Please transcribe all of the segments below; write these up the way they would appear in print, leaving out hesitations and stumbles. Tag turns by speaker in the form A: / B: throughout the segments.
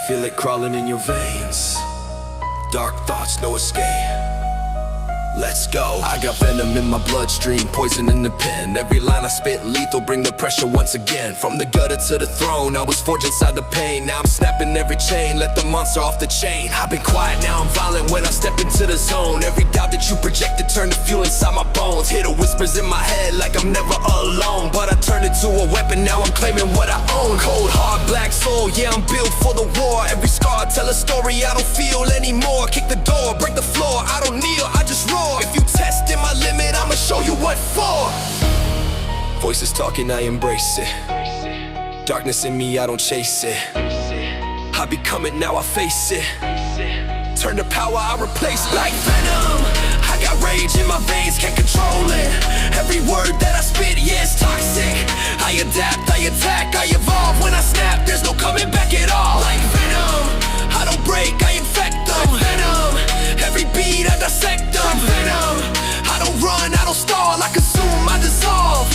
A: Feel it crawling in your veins. Dark thoughts, no escape. Let's go. I got venom in my bloodstream, poison in the pen. Every line I spit lethal, bring the pressure once again. From the gutter to the throne, I was forged inside the pain. Now I'm snapping every chain, let the monster off the chain. I've been quiet, now I'm violent when I step into the zone. Every doubt that you projected turned to fuel inside my bones. Hear the whispers in my head like I'm never alone, but I turned it to a weapon, now I'm claiming what I own. Cold, hard, black soul, yeah, I'm built for the war. Every scar, tell a story I don't feel anymore. Kick the door, break the floor, I don't kneel, I just roar. If you testing my limit, I'ma show you what for. Voices talking, I embrace it. Darkness in me, I don't chase it. I become it, now I face it. Turn to power, I replace it. Like venom, I got rage in my veins, can't control it. Every word that I spit, yeah, it's toxic. I adapt, I attack, I evolve. When I snap, there's no coming back at all. Like venom, I don't break, I infect them. Like venom, every beat I dissect them. Like venom, I don't run, I don't stall, I consume, I dissolve.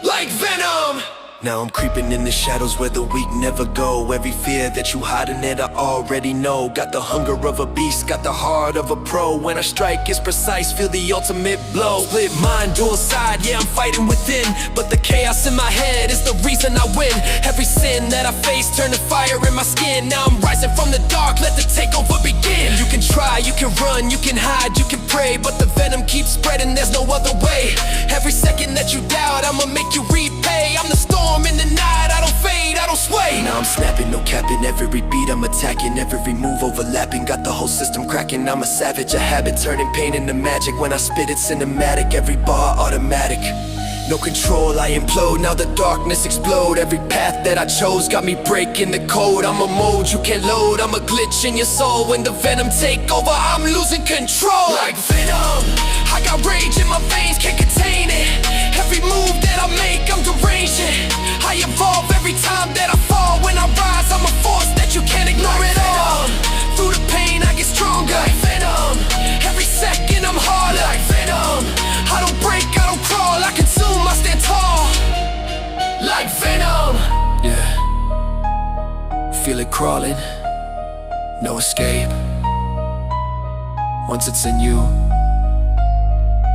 A: Like venom. Now I'm creeping in the shadows where the weak never go. Every fear that you hide in it, I already know. Got the hunger of a beast, got the heart of a pro. When I strike, it's precise, feel the ultimate blow. Split mind, dual side, yeah, I'm fighting within. But the chaos in my head is the reason I win. Every sin that I face turned to fire in my skin. Now I'm rising from the dark, let the takeover begin. You can try, you can run, you can hide, you can pray, but the venom keeps spreading, there's no other way. Every second that you doubt, I'ma make you repay. I'm the storm in the night, I don't fade, I don't sway. Now I'm snapping, no capping, every beat I'm attacking. Every move overlapping, got the whole system cracking. I'm a savage, a habit, turning pain into magic. When I spit it's cinematic, every bar automatic. No control, I implode, now the darkness explode. Every path that I chose got me breaking the code. I'm a mode you can't load, I'm a glitch in your soul. When the venom take over, I'm losing control. Like venom, I got rage in my veins, can't contain it. Every move that I make, I'm deranging. I evolve every time that I fall. When I rise, I'm a force that you can't ignore at all. Through the pain, I get stronger. Like venom, every second I'm harder. Like venom, I don't break, I don't crawl, I consume, I stand tall. Like venom. Yeah, feel it crawling, no escape. Once it's in you,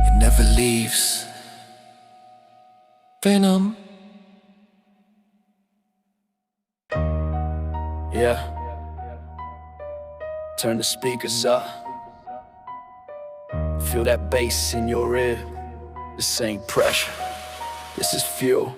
A: it never leaves. Venom. Yeah. Turn the speakers up. Feel that bass in your ear. This ain't pressure, this is fuel.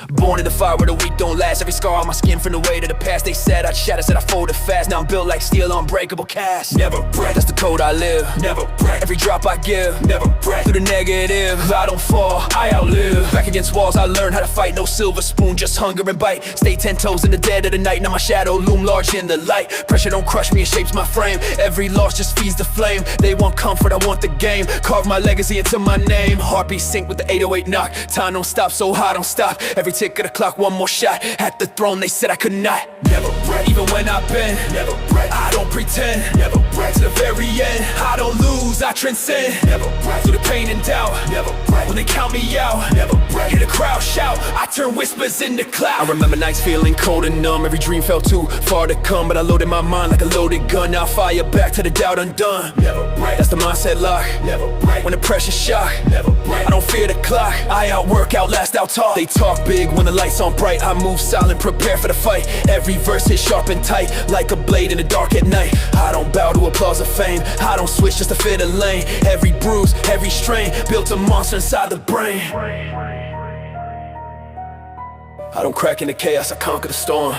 A: Born in the fire where the weak don't last. Every scar on my skin from the weight of the past. They said I'd shatter, said I folded fast. Now I'm built like steel, unbreakable cast. Never break, that's the code I live. Never break, every drop I give. Never break, through the negative I don't fall, I outlive. Back against walls I learned how to fight. No silver spoon, just hunger and bite. Stay 10 toes in the dead of the night. Now my shadow loom large in the light. Pressure don't crush me, it shapes my frame. Every loss just feeds the flame. They want comfort, I want the game. Carve my legacy into my name. Heartbeat sync with the 808 knock. Time don't stop, so I don't stop. Every tick of the clock, one more shot. At the throne, they said I could not. Never break, even when I've been. Never break, I don't pretend. Never break, to the very end. I don't lose, I transcend. Never break, through the pain and doubt. Never break, when they count me out. Never break, hear the crowd shout. I turn whispers into cloud. I remember nights feeling cold and numb. Every dream felt too far to come, but I loaded my mind like a loaded gun. Now I fire back to the doubt undone. Never break, that's the mindset lock. Never break, when the pressure shock. Never break, I don't fear the clock. I outwork, outlast, outtalk. They talk big when the lights on bright. I move silent, prepare for the fight. Every verse hit sharp and tight, like a blade in the dark at night. I don't bow to applause or fame, I don't switch just to fit a lane. Every bruise, every strain, built a monster inside the brain. I don't crack in the chaos, I conquer the storm.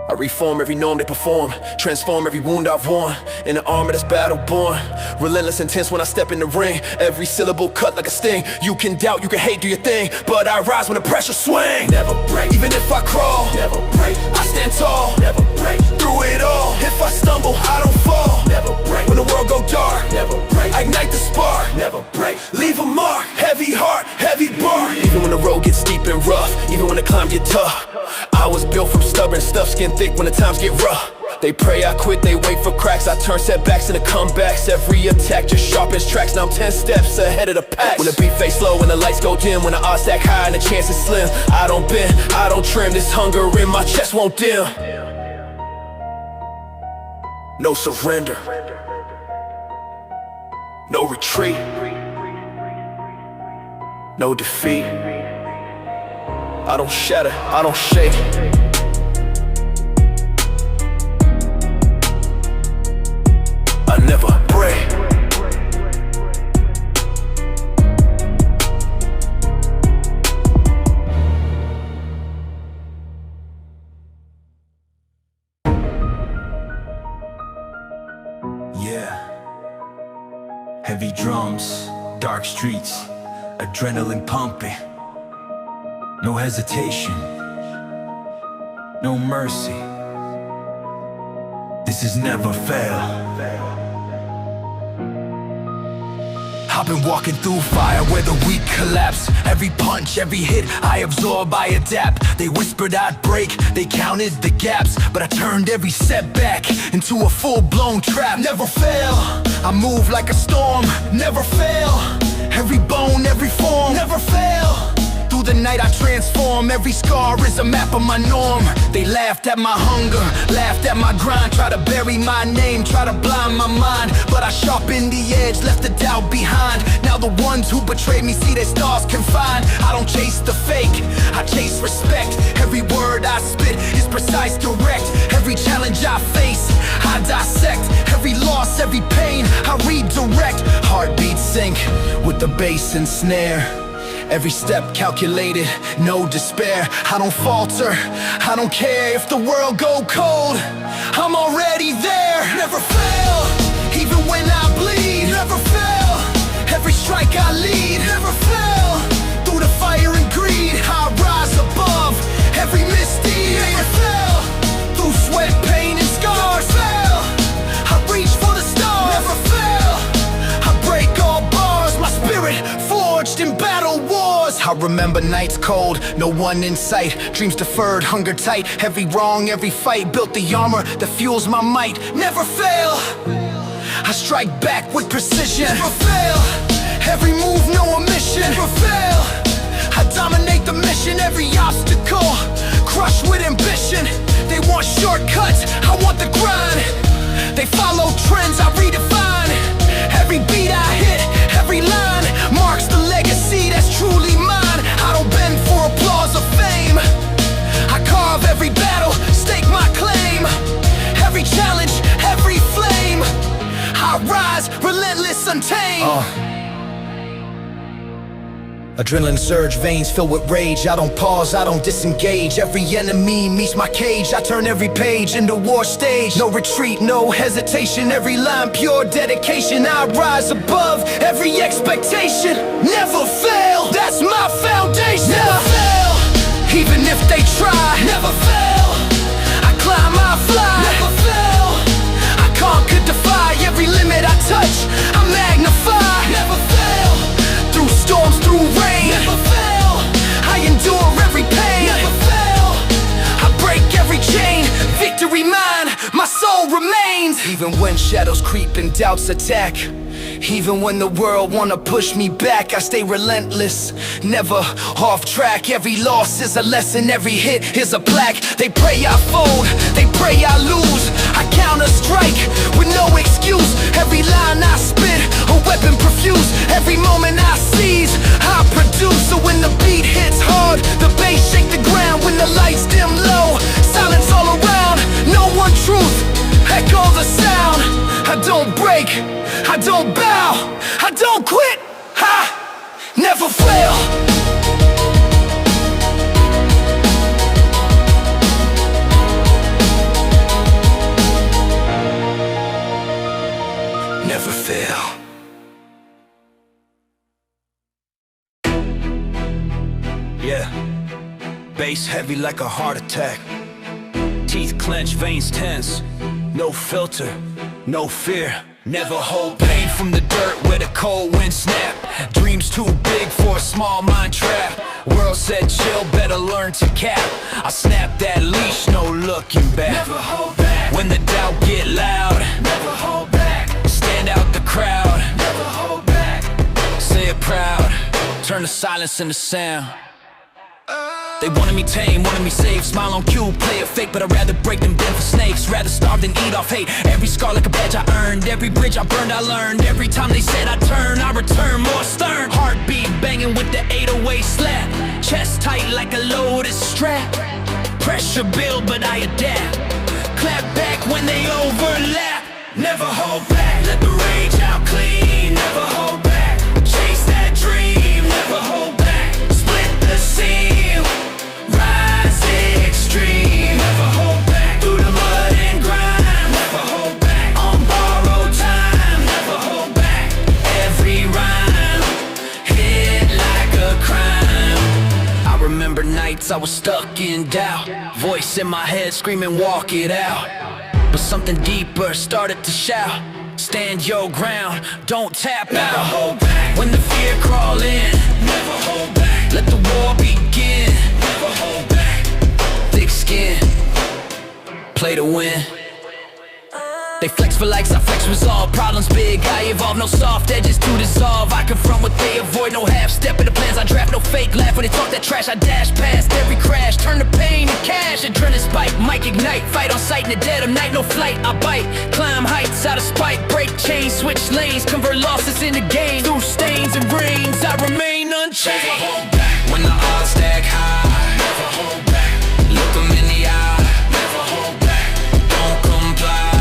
A: I reform every norm they perform, transform every wound I've worn, in the armor that's battle-born. Relentless, intense when I step in the ring. Every syllable cut like a sting. You can doubt, you can hate, do your thing, but I rise when the pressure swing. Never break, even if I crawl. Never break, I stand tall. Never break, through it all. If I stumble, I don't fall. Never break, when the world go dark. Never break, I ignite the spark. Never break, leave a mark. Heavy heart, heavy bar. Even when the road gets steep and rough, even when the climb get tough, I was built from stubborn stuff, skin thick when the times get rough. They pray I quit, they wait for cracks. I turn setbacks into comebacks. Every attack just sharpens tracks. Now I'm 10 steps ahead of the pack. When the beat fades slow, when the lights go dim, when the odds stack high and the chance is slim, I don't bend, I don't trim. This hunger in my chest won't dim. No surrender, no retreat, no defeat. I don't shatter, I don't shake. I never break. Yeah. Heavy drums, dark streets, adrenaline pumping. No hesitation, no mercy. This is never fail. I've been walking through fire where the weak collapse. Every punch, every hit, I absorb, I adapt. They whispered I'd break, they counted the gaps, but I turned every setback into a full-blown trap. Never fail, I move like a storm. Never fail, every bone, every form. Never fail, through the night I transform. Every scar is a map of my norm. They laughed at my hunger, laughed at my grind, try to bury my name, try to blind my mind, but I sharpened the edge, left the doubt behind. Now the ones who betrayed me see their stars confined. I don't chase the fake, I chase respect. Every word I spit is precise, direct. Every challenge I face, I dissect. Every loss, every pain, I redirect. Heartbeat sync with the bass and snare. Every step calculated, no despair. I don't falter, I don't care if the world go cold, I'm already there. Never fail, even when I bleed. Never fail, every strike I lead. Never fail, through the fire and greed, I rise above every misdeed. Never fail, through sweat, pain and scars. Never fail, I reach for the stars. Never fail, I break all bars. My spirit forged in battle wars. I remember nights cold, no one in sight. Dreams deferred, hunger tight. Every wrong, every fight built the armor that fuels my might. Never fail, I strike back with precision. Never fail, every move, no omission. Never fail, I dominate the mission. Every obstacle, crushed with ambition. They want shortcuts, I want the grind. They follow trends, I redefine. Every beat I hit, every line marks the legacy that's truly mine. I don't bend for applause or fame, I carve every battle, stake my claim. Every challenge, every flame, I rise, relentless, untamed. Adrenaline surge, veins filled with rage. I don't pause, I don't disengage. Every enemy meets my cage. I turn every page into war stage. No retreat, no hesitation. Every line pure dedication. I rise above every expectation. Never fail, that's my foundation. Never fail, even if they try. Never fail, I climb, I fly. Never fail, I conquer, defy. Every limit I touch, I magnify. Never fail, through storms, through rain. Never fail, I endure every pain. Never fail, I break every chain. Victory mine, my soul remains. Even when shadows creep and doubts attack, even when the world wanna push me back, I stay relentless, never off track. Every loss is a lesson, every hit is a plaque. They pray I fold, they pray I lose. I counter strike with no excuse. Every line I spit, a weapon profuse. Every moment I seize, I produce. So when the beat hits hard, the bass shake the ground. When the lights dim low, silence all around. No one truth, echo the sound. I don't break, I don't bow, I don't quit, I never fail. Never fail. Yeah, bass heavy like a heart attack. Teeth clenched, veins tense. No filter, no fear. Never hold pain from the dirt where the cold wind snap. Dreams too big for a small mind trap. World said chill, better learn to cap. I snapped that leash, no looking back. Never hold back. when the doubt get loud. Never hold back. Stand out the crowd. Never hold back. Say it proud. Turn the silence into sound. They wanted me tame, wanted me safe. Smile on cue, play it fake, but I'd rather break them down for snakes. Rather starve than eat off hate. Every scar like a badge I earned. Every bridge I burned I learned. Every time they said I turn, I return more stern. Heartbeat banging with the 808 slap. Chest tight like a loaded strap. Pressure build, but I adapt. Clap back when they overlap. Never hold back, let the rage out clean. Never hold back, chase that dream. Never hold back, split the seam. Rise extreme. Never hold back, through the mud and grime. Never hold back, on borrowed time. Never hold back, every rhyme hit like a crime. I remember nights I was stuck in doubt. Voice in my head screaming, walk it out. But something deeper started to shout, stand your ground, don't tap out. Never hold back, when the fear crawl in. Never hold back, let the war begin. Never hold back, thick skin, play to win. They flex for likes, I flex resolve. Problems big, I evolve, no soft edges to dissolve. I confront what they avoid, no half step in the plans I draft. No fake laugh when they talk that trash, I dash past every crash. Turn the pain to cash, adrenaline spike, mic ignite. Fight on sight in the dead of night, no flight, I bite. Climb heights out of spite, break chains, switch lanes. Convert losses into gains, through stains and rains I remain unchanged. Never hold back, when the odds stack high. Never hold back, look them in the eye. Never hold back, don't comply.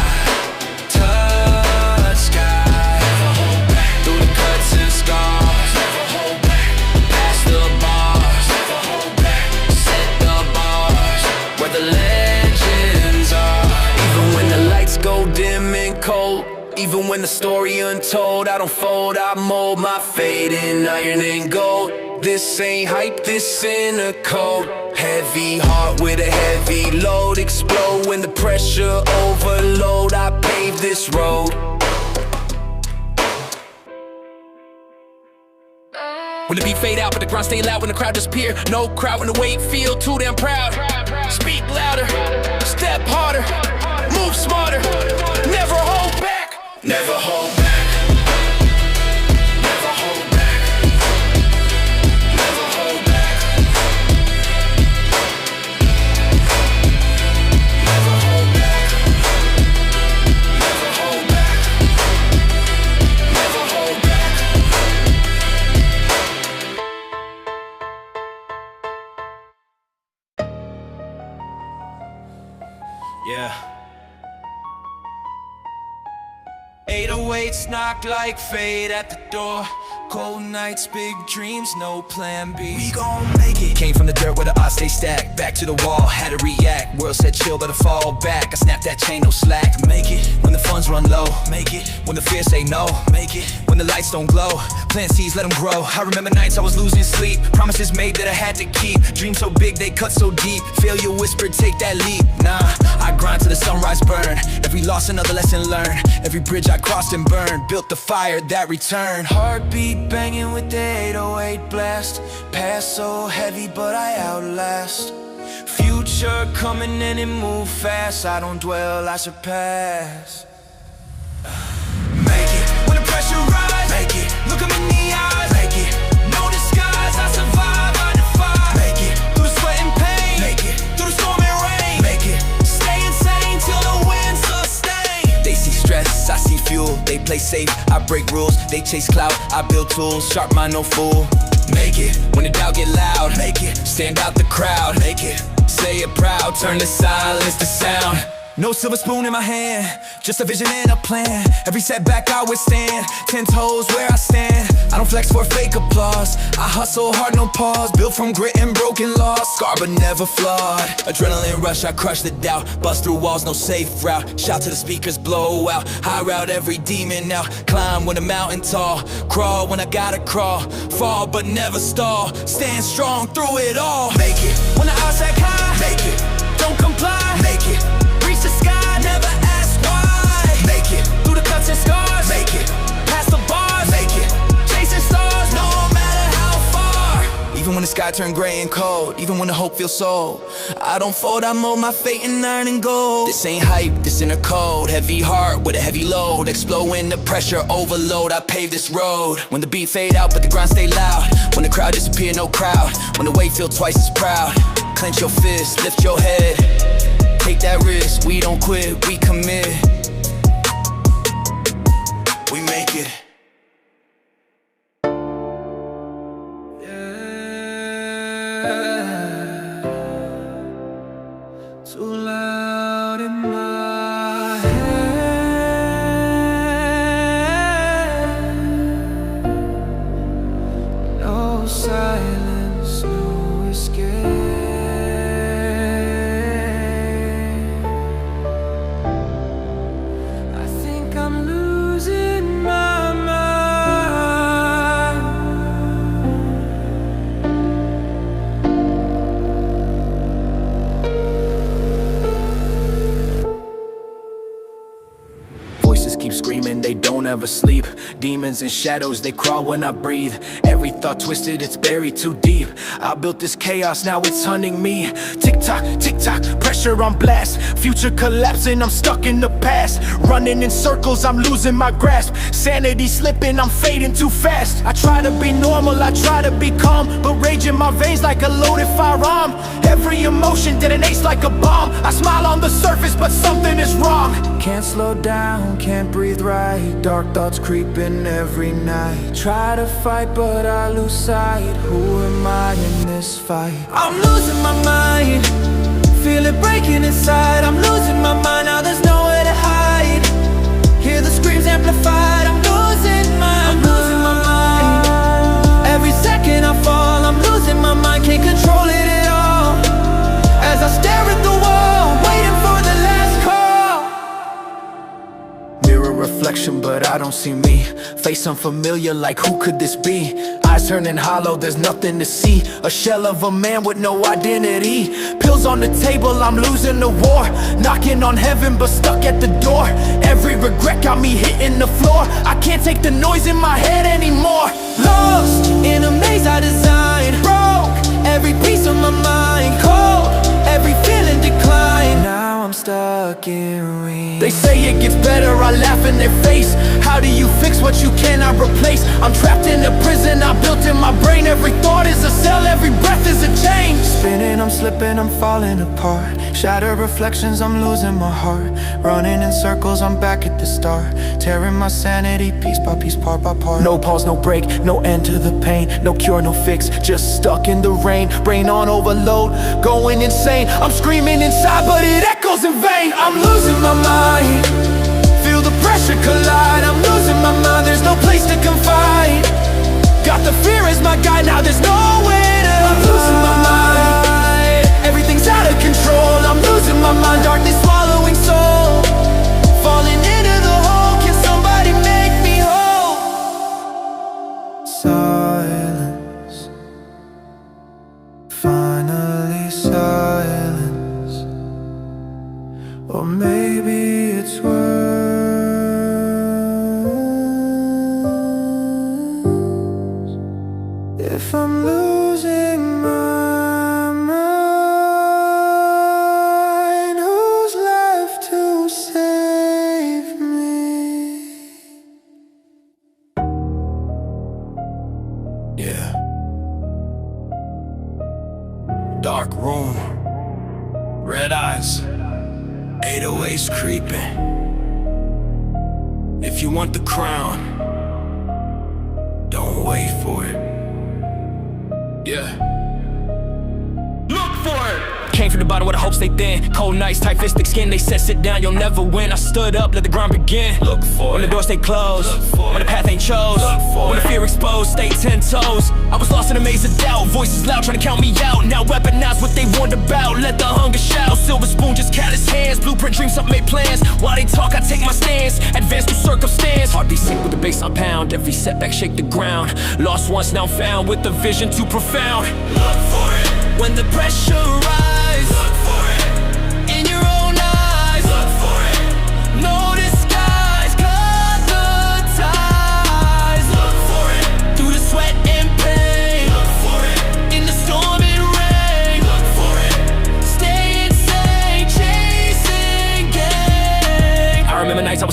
A: Even when the story untold, I don't fold, I mold my fate in iron and gold. This ain't hype, this in a code. Heavy heart with a heavy load. Explode when the pressure overload. I pave this road. When the beat fade out, but the ground stay loud when the crowd disappear. No crowd when the weight feel too damn proud. Speak louder, step harder, move smarter. Never hold back. Never hold back. Never hold back. Never hold back. Never hold back. Never hold back. Never hold back. Yeah. 808s knock like fate at the door. Cold nights, big dreams, no plan B. We gon' make it. Came from the dirt where the odds stay stacked. Back to the wall, had to react. World said chill, better fall back. I snapped that chain, no slack. Make it when the funds run low. Make it when the fear say no. Make it when the lights don't glow. Plant seeds, let them grow. I remember nights I was losing sleep. Promises made that I had to keep. Dreams so big, they cut so deep. Failure whispered, take that leap. Nah, I grind till the sunrise burn. Every loss, another lesson learned. Every bridge I crossed and burned. Built the fire that returned. Heartbeat banging with the 808 blast. Past so heavy, but I outlast. Future coming in and move fast. I don't dwell, I surpass. Make it when the pressure rise. Make it, look 'em in the eyes. Make it, no disguise. I survive, I defy. Make it through the sweat and pain. Make it through the storm and rain. Make it stay insane till the wind sustain. They see stress, I see fuel. They play safe, I break rules. They chase clout, I build tools. Sharp mind, no fool. Make it when the doubt get loud. Make it stand out the crowd. Make it say it proud. Turn the silence to sound. No silver spoon in my hand, just a vision and a plan. Every setback I withstand, 10 toes where I stand. I don't flex for fake applause, I hustle hard, no pause. Built from grit and broken laws, scarred but never flawed. Adrenaline rush, I crush the doubt. Bust through walls, no safe route. Shout to the speakers, blow out. High route every demon out. Climb when the mountain tall. Crawl when I gotta crawl. Fall but never stall. Stand strong through it all. Make it when the odds stack high. Make it, don't comply. Make it, reach the sky, never ask why. Make it through the cuts and scars. Make it past the bars. Make it chasing stars, no matter how far. Even when the sky turn gray and cold, even when the hope feels sold. I don't fold, I mold my fate in iron and gold. This ain't hype, this inner code. Heavy heart with a heavy load. Explode when the pressure overload. I pave this road. When the beat fade out but the grind stay loud. When the crowd disappear, no crowd. When the weight feel twice as proud. Clench your fist, lift your head. Take that risk, we don't quit, we commit. We make it.
B: Too loud in my head. No silence, no escape. I think I'm losing my mind.
A: Voices keep screaming, they don't ever sleep. Demons and shadows, they crawl when I breathe. Every thought twisted, it's buried too deep. I built this chaos, now it's hunting me. Tick-tock, tick-tock, pressure on blast. Future collapsing, I'm stuck in the past. Running in circles, I'm losing my grasp. Sanity slipping, I'm fading too fast. I try to be normal, I try to be calm, but rage in my veins like a loaded firearm. Every emotion detonates like a bomb. I smile on the surface, but something is wrong.
B: Can't slow down, can't breathe right. Dark thoughts creeping every night. Try to fight but I lose sight. Who am I in this fight? I'm losing my mind. Feel it breaking inside. I'm losing my mind, now there's nowhere to hide. Hear the screams amplified. I'm losing my mind. Every second I fall, I'm losing my mind. Can't control it at all. As I stare at the wall, waiting for the last call.
A: Mirror reflection, but I don't see me. Face unfamiliar, like who could this be? Eyes turning hollow, there's nothing to see. A shell of a man with no identity. Pills on the table, I'm losing the war. Knocking on heaven, but stuck at the door. Every regret got me hitting the floor. I can't take the noise in my head anymore.
B: Lost in a maze I designed. Broke every piece of my mind. Cold, every feeling decline. Now I'm stuck in weeds.
A: They say it gets better, I laugh in their face. How do you fix what you cannot replace? I'm trapped in a prison I built in my brain. Every thought is a cell, every breath is a chain.
B: Spinning, I'm slipping, I'm falling apart. Shattered reflections, I'm losing my heart. Running in circles, I'm back at the start. Tearing my sanity piece by piece, part by part.
A: No pause, no break, no end to the pain. No cure, no fix, just stuck in the rain. Brain on overload, going insane. I'm screaming inside, but it echoes in vain. I'm losing my mind. Feel the pressure collide. I'm losing my mind, there's no place to confide. Got the fear as my guide, now there's nowhere to hide. I'm losing my mind. Everything's out of control. I'm losing my mind, darkness swallowing soul. Falling into the hole, can somebody make me whole?
B: Silence. Finally silence. Or maybe it's worse. If I'm losing my mind, who's left to save me?
A: Yeah. Dark room, red eyes, 808s creeping. If you want the crown, don't wait for it. Yeah. Look for it! Came from the bottom where the hopes stay thin. Cold nights, tight fist, thick skin. They said sit down, you'll never win. I stood up, let the grind begin. Look for when the doors stay closed, when the path ain't chose, when the fear exposed, stay 10 toes. I was lost in a maze of doubt, voices loud trying to count me out. Now weaponize what they warned about, let the hunger shout. Silver spoon, just callous hands, blueprint dreams, something made plans. While they talk, I take my stance, advance through circumstance. Heartbeat sync with the bass I pound, every setback shake the ground. Lost once, now found, with a vision too profound. Look for it when the pressure rise. Look for it in your own eyes. Look for it, no disguise, cut the ties. Look for it through the sweat and pain. Look for it in the storm.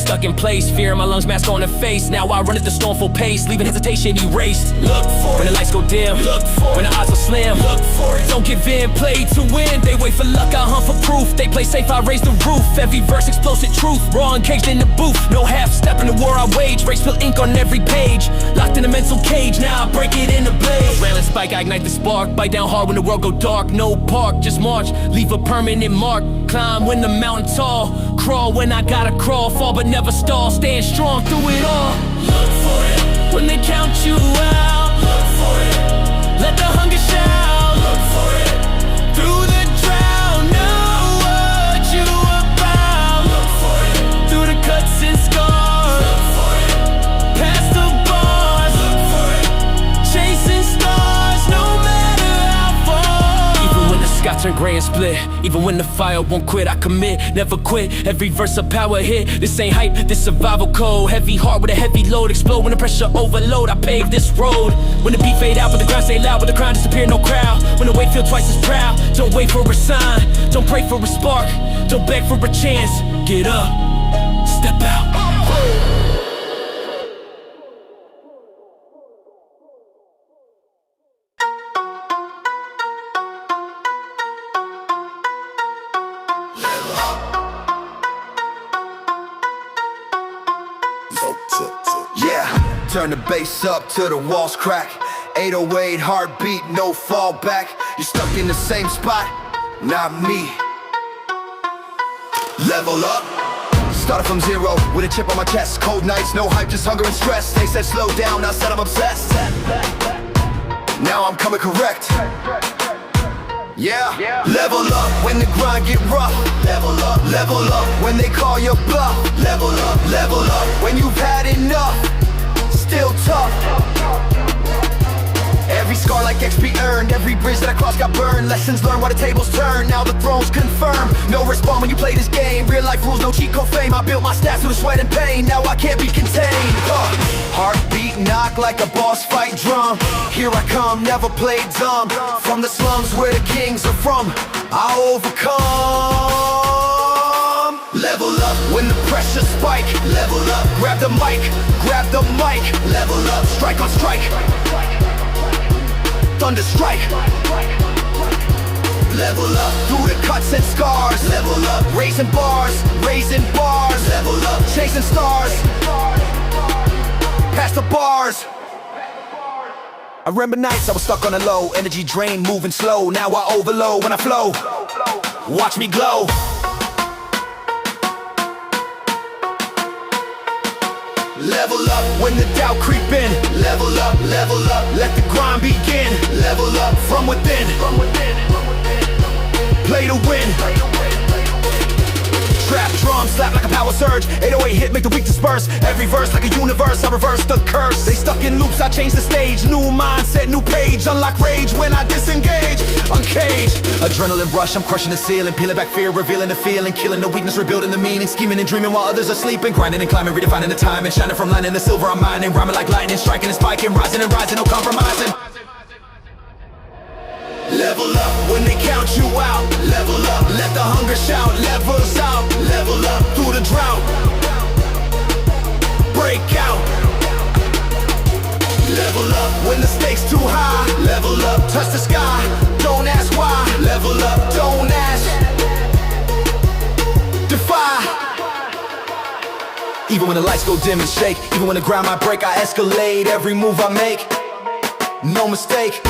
C: stuck in place, fear in my lungs, mask on the face. Now I run at the storm full pace, leaving hesitation erased. Look for it. When the lights go dim, look for it. When the odds are slim, look for it. Don't give in, play to win. They wait for luck, I hunt for proof. They play safe, I raise the roof. Every verse explosive truth, raw and caged in the booth. No half step in the war I wage, race spill ink on every page. Locked in a mental cage, now I break it in a blaze. Rail and spike, I ignite the spark. Bite down hard when the world go dark. No park, just march, leave a permanent mark. Climb when the mountain tall, crawl when I gotta crawl. Fall but never stall, staying strong through it all. Look for it. When they count you out, look for it. Let the hunger shout, look for it. Through the drought, know what you about. Look for it. Through the cuts and scars, look for it. Past the bars, look for it. Chasing stars, no matter how far. Even when the sky turn gray and split, even when the fire won't quit, I commit, never quit. Every verse a power hit. This ain't hype, this survival code. Heavy heart with a heavy load, explode when the pressure overload. I pave this road. When the beat fade out, but the ground stay loud, but the crown disappear, no crowd. When the weight feel twice as proud, don't wait for a sign, don't pray for a spark, don't beg for a chance. Get up, step out.
A: Yeah, turn the bass up till the walls crack. 808 heartbeat, no fallback. You're stuck in the same spot, not me. Level up. Started from zero with a chip on my chest. Cold nights, no hype, just hunger and stress. They said slow down, I said I'm obsessed. Now I'm coming correct. Yeah, level up when the grind get rough. Level up when they call your bluff. Level up when you've had enough. Still tough. Every scar like XP earned. Every bridge that I crossed got burned. Lessons learned while the tables turn. Now the throne's confirmed. No respawn when you play this game. Real life rules, no cheat code fame. I built my stats through the sweat and pain. Now I can't be contained. Heartbeat knock like a boss fight drum. Here I come, never played dumb. From the slums where the kings are from, I'll overcome. Level up when the pressure spike. Level up, grab the mic, level up, strike on strike, thunder strike. Level up through the cuts and scars. Level up, raising bars. Level up, chasing stars, past the bars. I remember nights I was stuck on a low, energy drain, moving slow. Now I overload when I flow. Watch me glow. Level up when the doubt creep in. Level up, let the grind begin. Level up from within. Play to win. Trap drum slap like a power surge. 808 hit make the weak disperse. Every verse like a universe, I reverse the curse. They stuck in loops, I change the stage. New mindset, new page. Unlock rage when I disengage. Uncaged, adrenaline rush, I'm crushing the ceiling. Peeling back fear, revealing the feeling. Killing the weakness, rebuilding the meaning. Scheming and dreaming while others are sleeping. Grinding and climbing, redefining the time. And shining from lining the silver, I'm mining. Rhyming like lightning, striking and spiking. Rising and rising, no compromising. Level up when they count you out. Level up, let the hunger shout. Levels out, level up through the drought. Break out. Level up when the stakes too high. Level up, touch the sky. Don't ask why. Level up, don't ask. Defy. Even when the lights go dim and shake, even when the ground might break, I escalate every move I make. No mistake.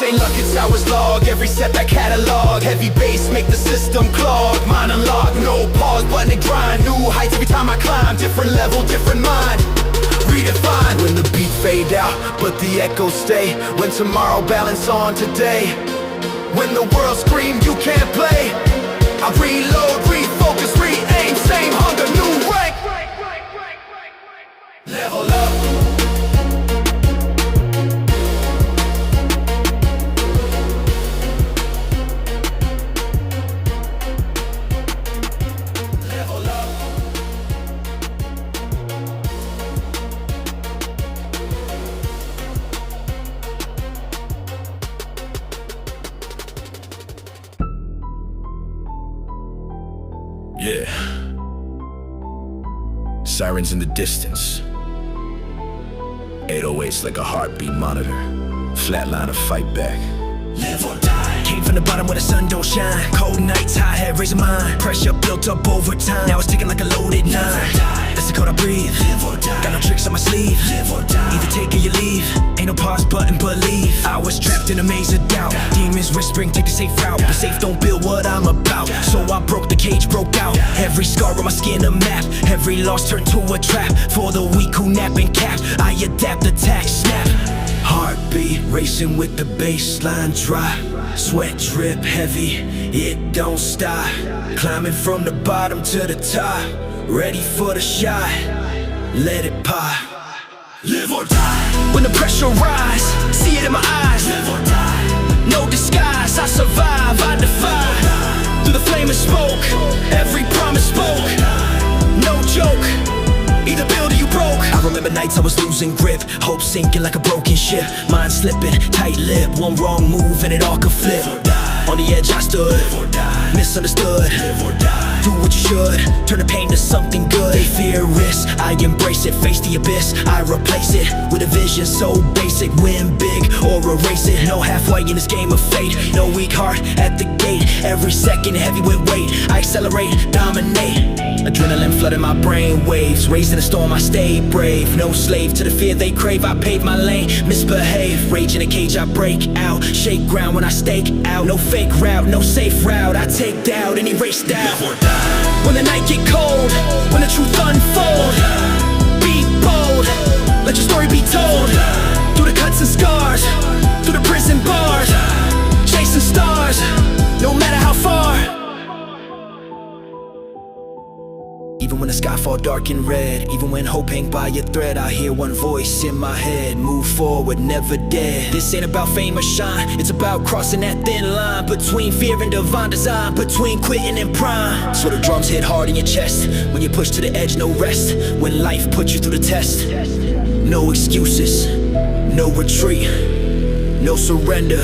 A: Ain't luck, it's hours log. Every setback catalog. Heavy bass make the system clog. Mind unlocked, no pause, button and grind. New heights every time I climb. Different level, different mind. Redefined. When the beat fade out, but the echoes stay. When tomorrow balance on today. When the world scream you can't play, I reload, refocus, re-aim. Same hunger, new rank. Level up. Yeah. Sirens in the distance. 808's like a heartbeat monitor. Flatliner, fight back.
C: Live or die. Came from the bottom where the sun don't shine. Cold nights, high head, raising mine. Pressure built up over time. Now it's ticking like a loaded nine. That's the code I breathe. Live or die. Got no tricks on my sleeve. Live or die. Either take or you leave. Ain't no pause button, believe. I was trapped in a maze of doubt. Demons whispering, take the safe route. But safe don't build what I'm about. So I broke the cage, broke out. Every scar on my skin a map. Every loss turned to a trap. For the weak who nap and cap, I adapt, attack, snap. Heartbeat racing with the baseline dry. Sweat drip heavy, it don't stop. Climbing from the bottom to the top. Ready for the shot, let it pop. Live or die. When the pressure rise, see it in my eyes. Live or die. No disguise, I survive, I defy. Through the flame and smoke, every promise spoke. No joke, either build or you broke. I remember nights I was losing grip. Hope sinking like a broken ship. Mind slipping, tight lip. One wrong move and it all could flip. On the edge I stood, misunderstood. Do what you should, turn the pain to something good. They fear risk, I embrace it. Face the abyss, I replace it with a vision so basic. Win big or erase it. No halfway in this game of fate. No weak heart at the gate. Every second heavy with weight. I accelerate, dominate. Adrenaline flooding my brain waves. Raised in a storm I stay brave. No slave to the fear they crave. I pave my lane, misbehave. Rage in a cage I break out. Shake ground when I stake out. No fake route, no safe route. I take doubt and erase doubt. When the night get cold, when the truth unfold, be bold, let your story be told. Through the cuts and scars, through the prison bars, chasing stars, no matter how far. Even when the sky fall dark and red, even when hope hang by a thread, I hear one voice in my head: move forward, never dead. This ain't about fame or shine, it's about crossing that thin line between fear and divine design, between quitting and prime. So the drums hit hard in your chest, when you push to the edge, no rest. When life puts you through the test, no excuses, no retreat, no surrender.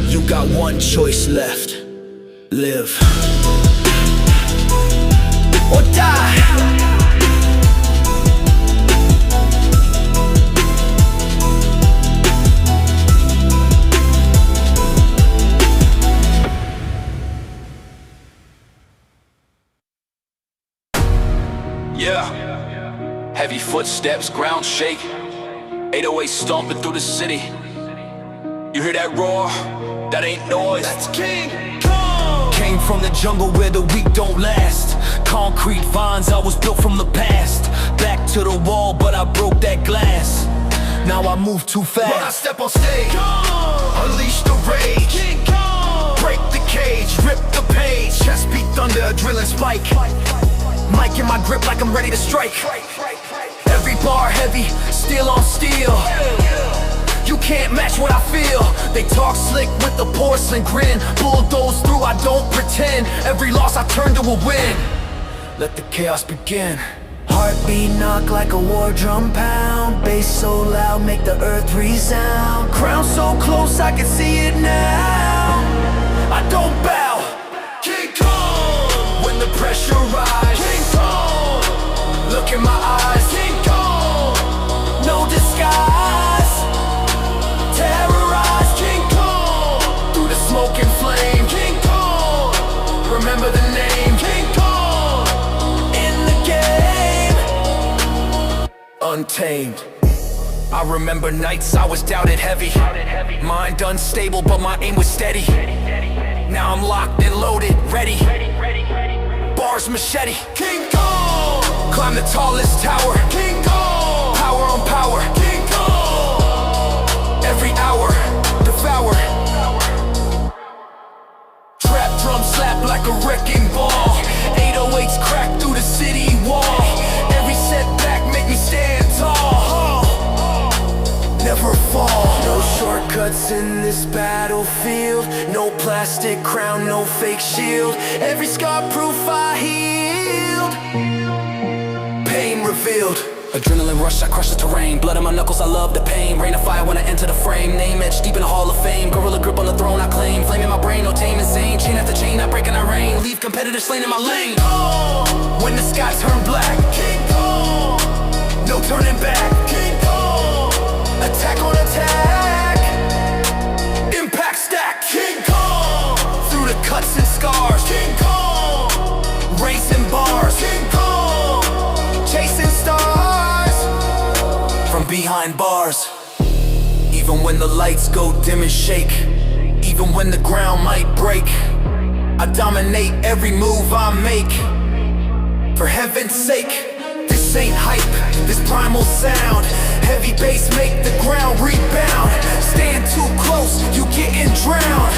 C: You got one choice left: live or die.
A: Yeah. Heavy footsteps, ground shake. 808 stomping through the city. You hear that roar? That ain't noise. That's King Kong.
C: Came from the jungle where the weak don't last. Concrete vines, I was built from the past. Back to the wall, but I broke that glass. Now I move too fast.
A: When I step on stage, unleash the rage.
C: King Kong.
A: Break the cage, rip the page. Chest beat thunder, adrenaline spike. Mic in my grip like I'm ready to strike. Every bar heavy, steel on steel. You can't match what I feel. They talk slick with the porcelain grin. Bulldoze through, I don't pretend. Every loss I turn to a win. Let the chaos begin.
B: Heartbeat knock like a war drum pound. Bass so loud, make the earth resound. Crown so close, I can see it now.
A: I don't bow. King Kong. When the pressure rise. King Kong. Look in my eyes. King Kong.
B: No disguise.
A: Terrorize. King Kong. Through the smoke and flame. King Kong. Remember the name. King Kong.
B: In the game.
A: Untamed. I remember nights I was doubted heavy. Mind unstable, but my aim was steady. Now I'm locked and loaded, ready. Bars machete. King Kong. Climb the tallest tower. King Kong. Power on power. King Kong. Every hour, devour. Trap drum slap like a wrecking ball. 808s crack through the city wall. Every setback make me stand tall. Never fall.
B: No shortcuts in this battlefield. No plastic crown, no fake shield. Every scar proof I healed.
A: Pain revealed.
C: Adrenaline rush, I crush the terrain. Blood in my knuckles, I love the pain. Rain of fire when I enter the frame. Name etched deep in the hall of fame. Gorilla grip on the throne, I claim. Flame in my brain, no tame, insane. Chain after chain, I break and I rain. Leave competitors slain in my lane. When the sky turn black, King Kong. No turning back, King Kong. Attack on attack. Impact stack, King Kong. Through the cuts and scars, King Kong. Racing bars, King Kong. Chasing stars from behind bars. Even when the lights go dim and shake, even when the ground might break, I dominate every move I make. For heaven's sake, this ain't hype, this primal sound. Heavy bass make the ground rebound. Stand too close, you getting drowned.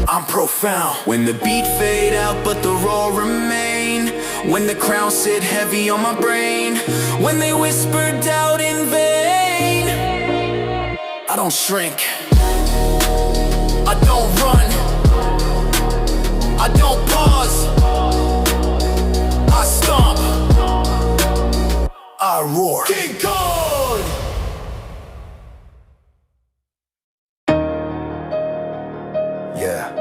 C: I'm profound. When the beat fade out but the roar remain, when the crowd sit heavy on my brain, when they whisper doubt in vain, I don't shrink, I don't run, I don't pause, I stomp, I roar. King Kong!
D: Yeah,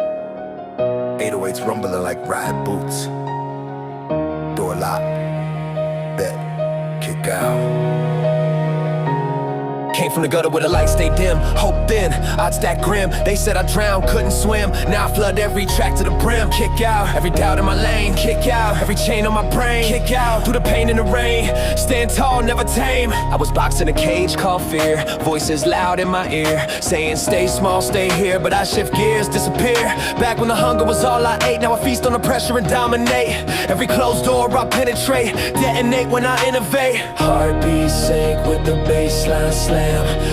D: 808s rumbling like riot boots. Door lock, bet, kick out.
C: Came from the gutter where the lights stay dim. Hope thin, odds stack grim. They said I drowned, couldn't swim. Now I flood every track to the brim. Kick out, every doubt in my lane. Kick out, every chain on my brain. Kick out, through the pain and the rain. Stand tall, never tame. I was boxed in a cage called fear. Voices loud in my ear, saying stay small, stay here. But I shift gears, disappear. Back when the hunger was all I ate. Now I feast on the pressure and dominate. Every closed door I penetrate. Detonate when I innovate. Heartbeat sync with the baseline slam.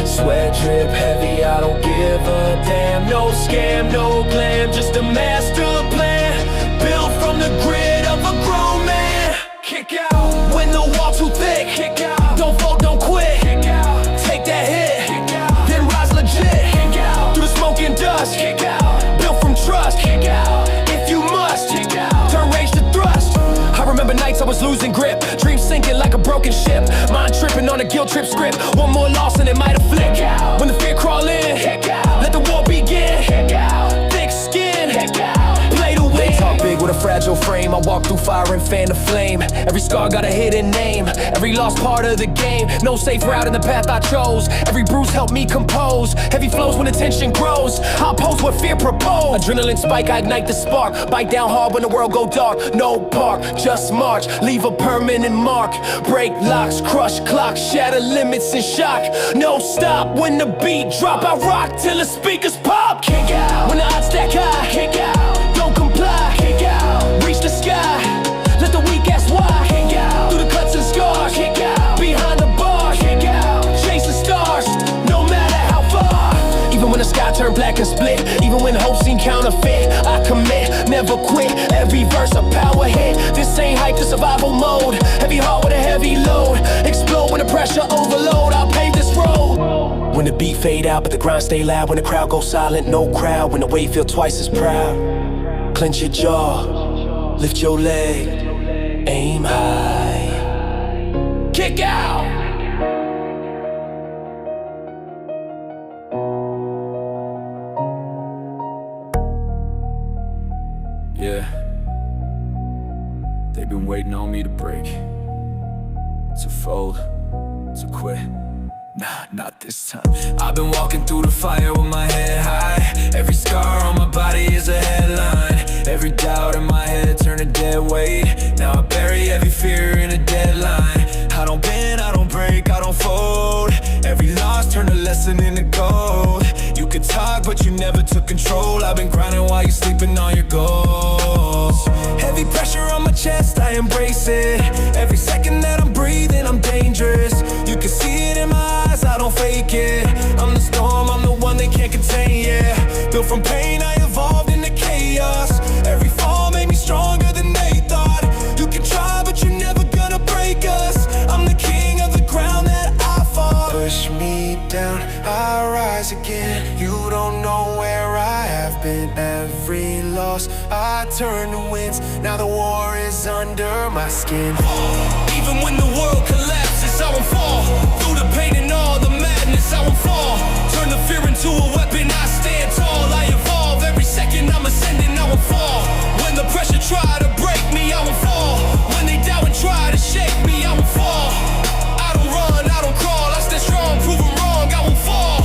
C: Sweat drip heavy, I don't give a damn. No scam, no glam, just a master plan. Built from the grit of a grown man. Kick out when the wall too thick. Kick out, don't fold, don't quit. Kick out, take that hit. Kick out, then rise legit. Kick out, through the smoke and dust. Kick out, built from trust. Kick out, if you must. Kick out, turn rage to thrust. I remember nights I was losing grip, dreams sinking like a broken ship, mind tripping on a guilt trip script. One more loss and it might have flipped. When the fear crawl in, let the war begin. Thick skin, play to win. They talk big with a fragile frame. I walk through fire and fan the flame. Every scar got a hidden name, every lost part of the game. No safe route in the path I chose. Every bruise helped me compose. Heavy flows when the tension grows. I oppose what fear proposed. Adrenaline spike, I ignite the spark. Bite down hard when the world go dark. No park, just march, leave a permanent mark. Break locks, crush clocks, shatter limits and shock. No stop when the beat drop. I rock till the speakers pop. Kick out when the odds stack high. Kick out, don't comply. Kick out, reach the sky. Let the weak ask why. Kick out, through the cuts and scars. Kick out, behind the bars. Kick out, chase the stars, no matter how far. Even when the sky turn black and split, even when hope seem counterfeit, I commit, never quit. Every verse a power hit. This ain't hype, the survival mode. Heavy heart with a heavy load. Explode when the pressure overload. I'll pave this road. When the beat fade out but the grind stay loud. When the crowd goes silent, no crowd. When the weight feel twice as proud. Clench your jaw, lift your leg, aim high. Kick out. Yeah, they've been waiting on me to break, to fold, to quit. Nah, not this time. I've been walking through the fire with my head high. Every scar on my body is a headline. Every doubt in my head turned to dead weight. Now I bury every fear in a deadline. I don't bend, I don't break, I don't fold. Every loss turned a lesson into gold. You could talk but you never took control. I've been grinding while you're sleeping on your goals. Heavy pressure on my chest, I embrace it. Every second that I'm breathing, I'm dangerous. You can see it in my eyes, I don't fake it. I'm the storm, I'm the one they can't contain, yeah. Built from pain, I evolved into chaos. Every fall made me stronger than they thought. You can try, but you're never gonna break us. I'm the king of the ground that I fought.
B: Push me down, I rise again. You don't know where I have been. Every loss I turn to wins. Now the war is under my skin.
A: Even when the world collapses, I won't fall. Through the pain and all the madness, I won't fall. Turn the fear into a weapon, I stand tall. I evolve, every second I'm ascending, I won't fall. When the pressure try to break me, I won't fall. When they doubt and try to shake me, I won't fall. I don't run, I don't crawl, I stand strong, prove 'em wrong, I won't fall.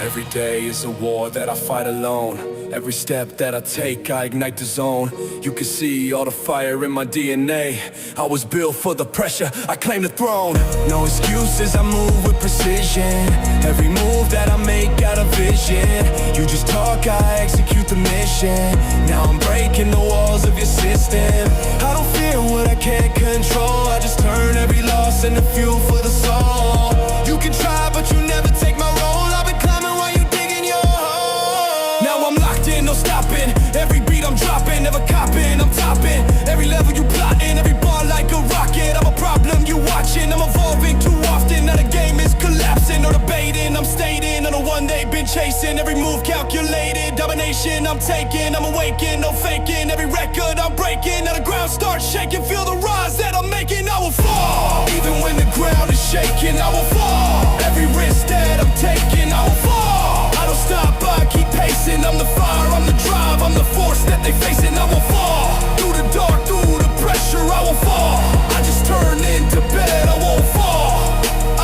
A: Every day is a war that I fight alone. Every step that I take, I ignite the zone. You can see all the fire in my DNA. I was built for the pressure, I claim the throne. No excuses, I move with precision. Every move that I make got a vision. You just talk, I execute the mission. Now I'm breaking the walls of your system. I don't fear what I can't control. I just turn every loss into fuel for the soul. You can try, but you never take my role. I've been climbing while you digging your hole. Now I'm locked in, no stopping. Every beat I'm dropping, never copping, I'm topping. Every level you plotting, every bar like a rocket. I'm a problem you watching, I'm evolving too often. Now the game is collapsing, no debating. I'm stating on the one they've been chasing. Every move calculated, domination I'm taking. I'm awakened, no faking. Every record I'm breaking. Now the ground starts shaking, feel the rise that I'm making. I will fall, even when the ground is shaking. I will fall, every risk that I'm taking. I will fall, I don't stop, I keep pacing. I'm the fire, I'm the drive, I'm the force that they facing. I will fall, through the dark, through the pressure, I will fall. I just turn into bed, I won't fall.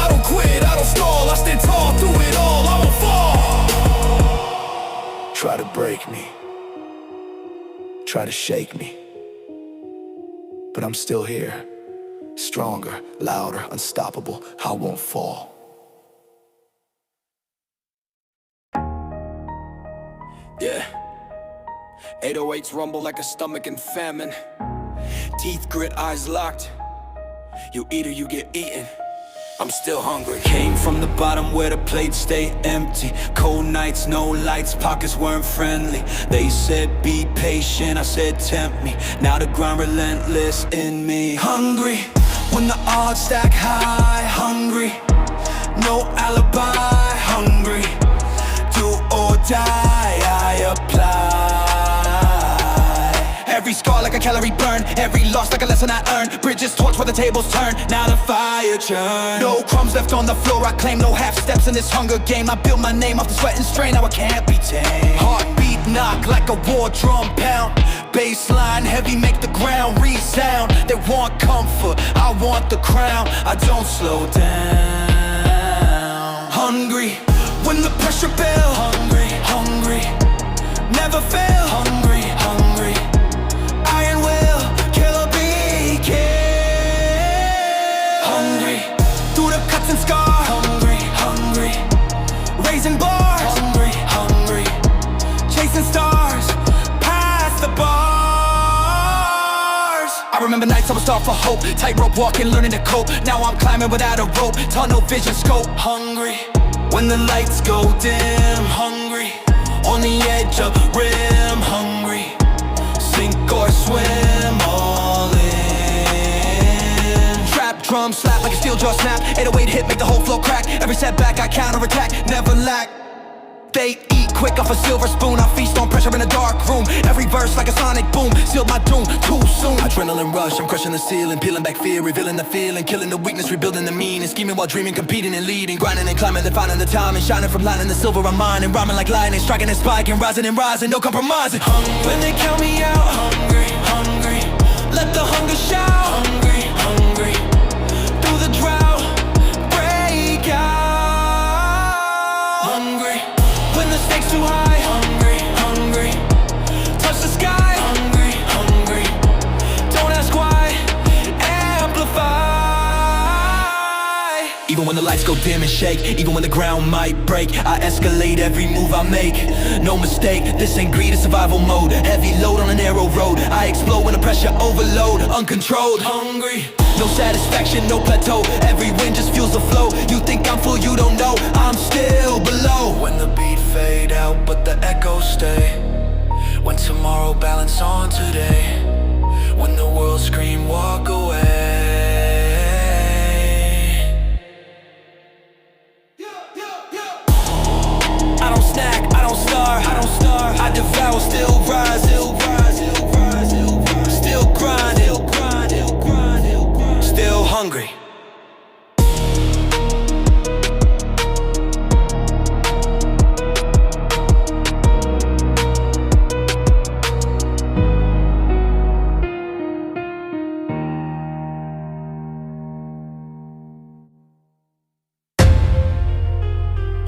A: I don't quit, I don't stall, I stand tall through it all. I will fall. Try to break me, try to shake me, but I'm still here. Stronger, louder, unstoppable, I won't fall. Yeah. 808s rumble like a stomach in famine. Teeth grit, eyes locked. You eat or you get eaten. I'm still hungry. Came from the bottom where the plates stay empty. Cold nights, no lights, pockets weren't friendly. They said be patient, I said tempt me. Now the grind relentless in me. Hungry, when the odds stack high. Hungry, no alibi. Hungry, do or die, I apply. Every scar like a calorie burn, every loss like a lesson I earned. Bridges torch where the tables turn, now the fire churn. No crumbs left on the floor, I claim no half steps in this hunger game. I build my name off the sweat and strain, now I can't be tamed. Heartbeat knock like a war drum pound. Baseline heavy, make the ground resound. They want comfort, I want the crown. I don't slow down. Hungry, when the pressure builds. Hungry, hungry, never fail. Hungry, hungry, iron will, kill or be killed. Hungry, through the cuts and scars. Hungry, hungry, raising bars. Hungry, hungry, chasing stars, past the bars. I remember nights I was starved for hope. Tightrope walking, learning to cope. Now I'm climbing without a rope, tunnel vision scope. Hungry, when the lights go dim. Hungry, on the edge of the rim. Hungry, sink or swim, all in. Trap, drum, slap like a steel jaw snap. 808 hit, make the whole flow crack. Every setback I counterattack, never lack. They eat quick off a silver spoon. I feast on pressure in a dark room. Every verse like a sonic boom, sealed my doom too soon. Adrenaline rush, I'm crushing the ceiling, peeling back fear, revealing the feeling, killing the weakness, rebuilding the meaning, scheming while dreaming, competing and leading, grinding and climbing, then finding the time and shining from lining the silver I'm mining, rhyming like lightning, striking and spiking, rising and rising, no compromising. Hungry, when they count me out. Hungry, hungry, let the hunger shout. Hungry, hungry, through the drought, break out. Hungry, when the stakes too high. Hungry, hungry, touch the sky. Hungry, hungry, don't ask why, amplify. Even when the lights go dim and shake, even when the ground might break, I escalate every move I make. No mistake, this ain't greed, it's survival mode. Heavy load on a narrow road, I explode when the pressure overload, uncontrolled. Hungry, no satisfaction, no plateau. Every wind just fuels the flow. You think I'm full, you don't know, I'm still below. When the beat fade out, but the echoes stay. When tomorrow balance on today. When the world scream, walk away. I don't snack, I don't starve, I don't starve. I devour, still rise, still rise, still rise, still rise, still grind, still grind, still grind, still grind.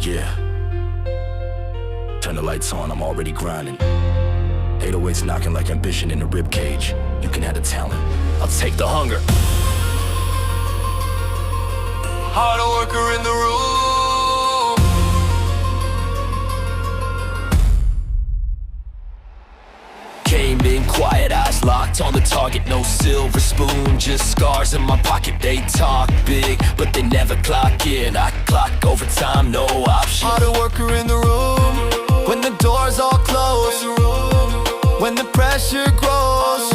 A: Yeah. Turn the lights on, I'm already grinding. 808's knocking like ambition in a rib cage. You can have the talent, I'll take the hunger.
B: Hard worker in the room.
A: Came in quiet, eyes locked on the target. No silver spoon, just scars in my pocket. They talk big, but they never clock in. I clock overtime, no option.
B: Hard worker in the room. When the doors all close, when the pressure grows,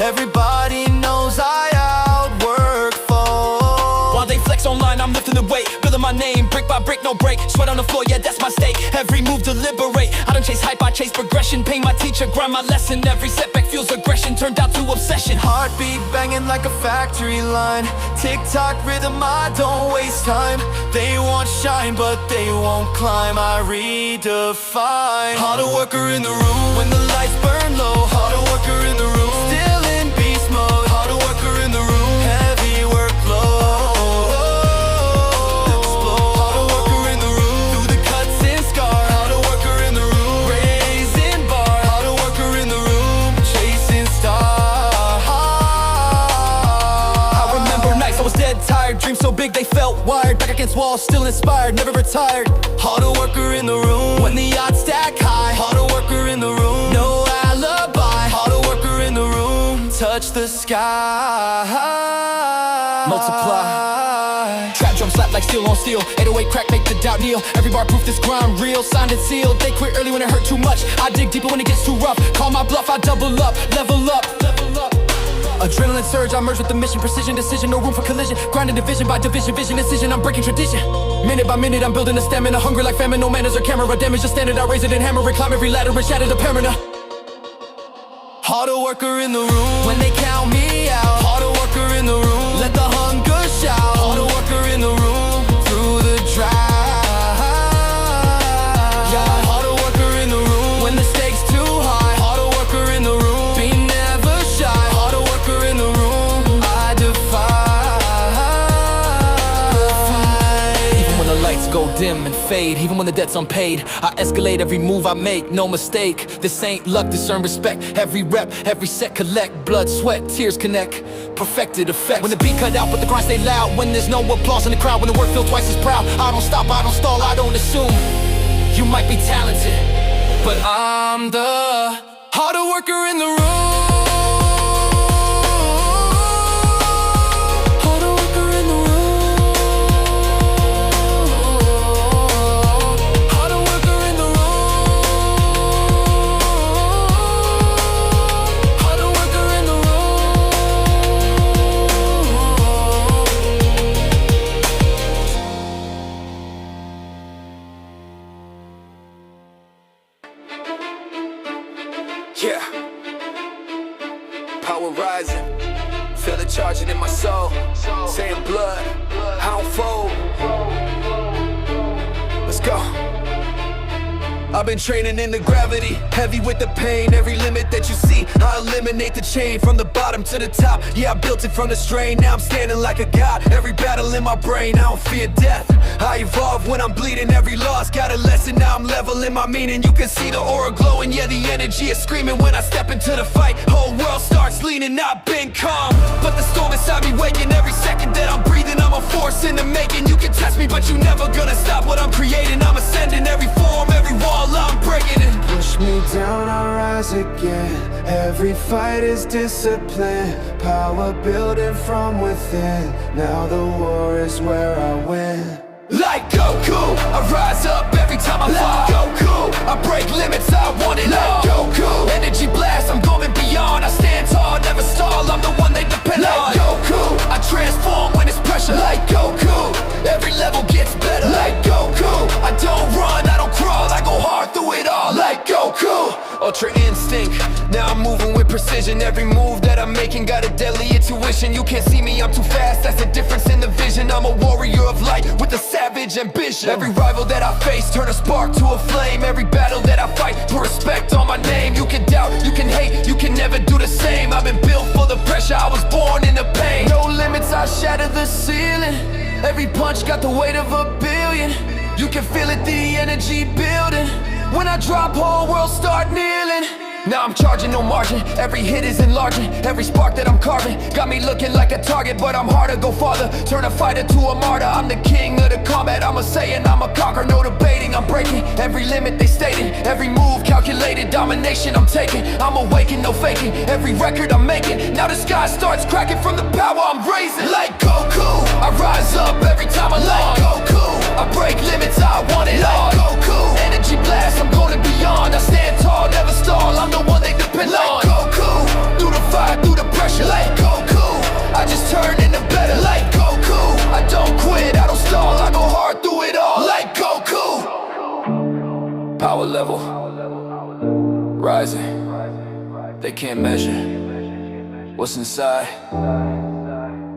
B: everybody knows I outwork foes.
C: While they flex online, I'm lifting the weight, building my name, brick by brick, no break. Sweat on the floor, yeah, that's my stake. Every move deliberate. I don't chase hype, I chase progression. Pain my teacher, grind my lesson. Every setback feels aggression, turned out to obsession.
B: Heartbeat banging like a factory line. Tick-tock rhythm, I don't waste time. They want shine, but they won't climb. I redefine. Harder worker in the room. When the lights burn low, harder worker in the room. Still in beast mode. Harder worker in the room. Heavy workload. Explode. Harder worker in the room. Through the cuts and scars. Harder worker in the room. Raising bar. Harder worker in the room. Chasing stars.
C: I remember nights I was dead tired, dreams so big they felt wired. Back against walls, still inspired, never retired.
B: Harder worker in the room.
C: When the odds stack high,
B: Harder worker in the room.
C: no alibi.
B: Harder worker in the room. Touch the sky.
C: Multiply. Trap drum slap like steel on steel. 808 crack make the doubt kneel. Every bar proof this grind real. Signed and sealed. They quit early when it hurt too much. I dig deeper when it gets too rough. Call my bluff, I double up, level up, level up. Adrenaline surge, I merge with the mission. Precision, decision, no room for collision. Grinding division by division, vision, decision. I'm breaking tradition. Minute by minute, I'm building a stamina. Hunger like famine, no manners or camera. Damage the standard, I raise it and hammer it. Climb every ladder and shatter the paranoia.
B: Harder worker in the room.
C: When they count me out,
B: Harder worker in the room.
C: let the hunger shout.
B: Harder worker in the room. Through the drought. Yeah, harder worker in the room.
C: When the stakes too high,
B: Harder worker in the room.
C: be never shy.
B: Harder worker in the room. I defy.
C: Even when the lights go dim and fade, even when the debt's unpaid, I escalate every move I make, no mistake. This ain't luck, discern respect. Every rep, every set collect. Blood, sweat, tears connect. Perfected effect. When the beat cut out, but the grind stay loud. When there's no applause in the crowd, when the work feels twice as proud. I don't stop, I don't stall, I don't assume. You might be talented, but I'm the
B: Harder worker in the room. Harder worker in the room. Harder worker in the room. Harder worker in the
A: Yeah. Power rising. Feel it charging in my soul. Saying blood, I don't fold. Let's go. I've been training in the gravity, heavy with the pain. Every limit that you see, I eliminate the chain. From the bottom to the top, yeah, I built it from the strain. Now I'm standing like a god, every battle in my brain. I don't fear death, I evolve when I'm bleeding. Every loss got a lesson, now I'm leveling my meaning. You can see the aura glowing, yeah, the energy is screaming. When I step into the fight, whole world starts leaning. I've been calm, but the storm inside me waking. Every second that I'm breathing, I'm a force in the making. You can test me, but you never gonna stop what I'm creating. I'm ascending every form, every wall I'm breaking it.
B: Push me down, I rise again. Every fight is discipline. Power building from within. Now the war is where I win.
A: Like Goku, I rise up every time I fall. Goku, I break limits, I want it all. Goku, energy blast, I'm going beyond. I stand tall, never stall, I'm the one they depend on. Like Goku, I transform when it's pressure. Like Goku, every level gets better. Like Goku, I don't run, I don't crawl, I go hard through it all. Like Goku, ultra instinct, now I'm moving with precision. Every move that I'm making got a deadly intuition. You can't see me, I'm too fast, that's the difference in the vision. I'm a warrior of light with a savage ambition. Every rival that I face turn a spark to a flame. Every battle that I fight, put respect on my name. You can doubt, you can hate, you can never do the same. I've been built for the pressure, I was born in the pain. No limits, I shatter the ceiling. Every punch got the weight of a billion. You
B: can feel it, the energy building. When I drop, whole world start kneeling. Now I'm charging, no margin, every hit is enlarging. Every spark that I'm carving got me looking like a target, but I'm harder, go farther. Turn a fighter to a martyr, I'm the king of the combat. I'm a saying, I'm a conquer, no debating. I'm breaking every limit they stated, every move calculated, domination I'm taking. I'm awakened, no faking, every record I'm making. Now the sky starts cracking from the power I'm raising. Like Goku, I rise up every time I like Goku, I break limits, I want it all. Like Goku, energy blast, I'm going beyond. I stand tall, never stall, I'm the one they depend on. Like Goku, through the fire, through the pressure. Like Goku, I just turn into better. Like Goku, I don't quit, I don't stall, I go hard through it all. Like Goku. Power level rising, they can't measure what's inside.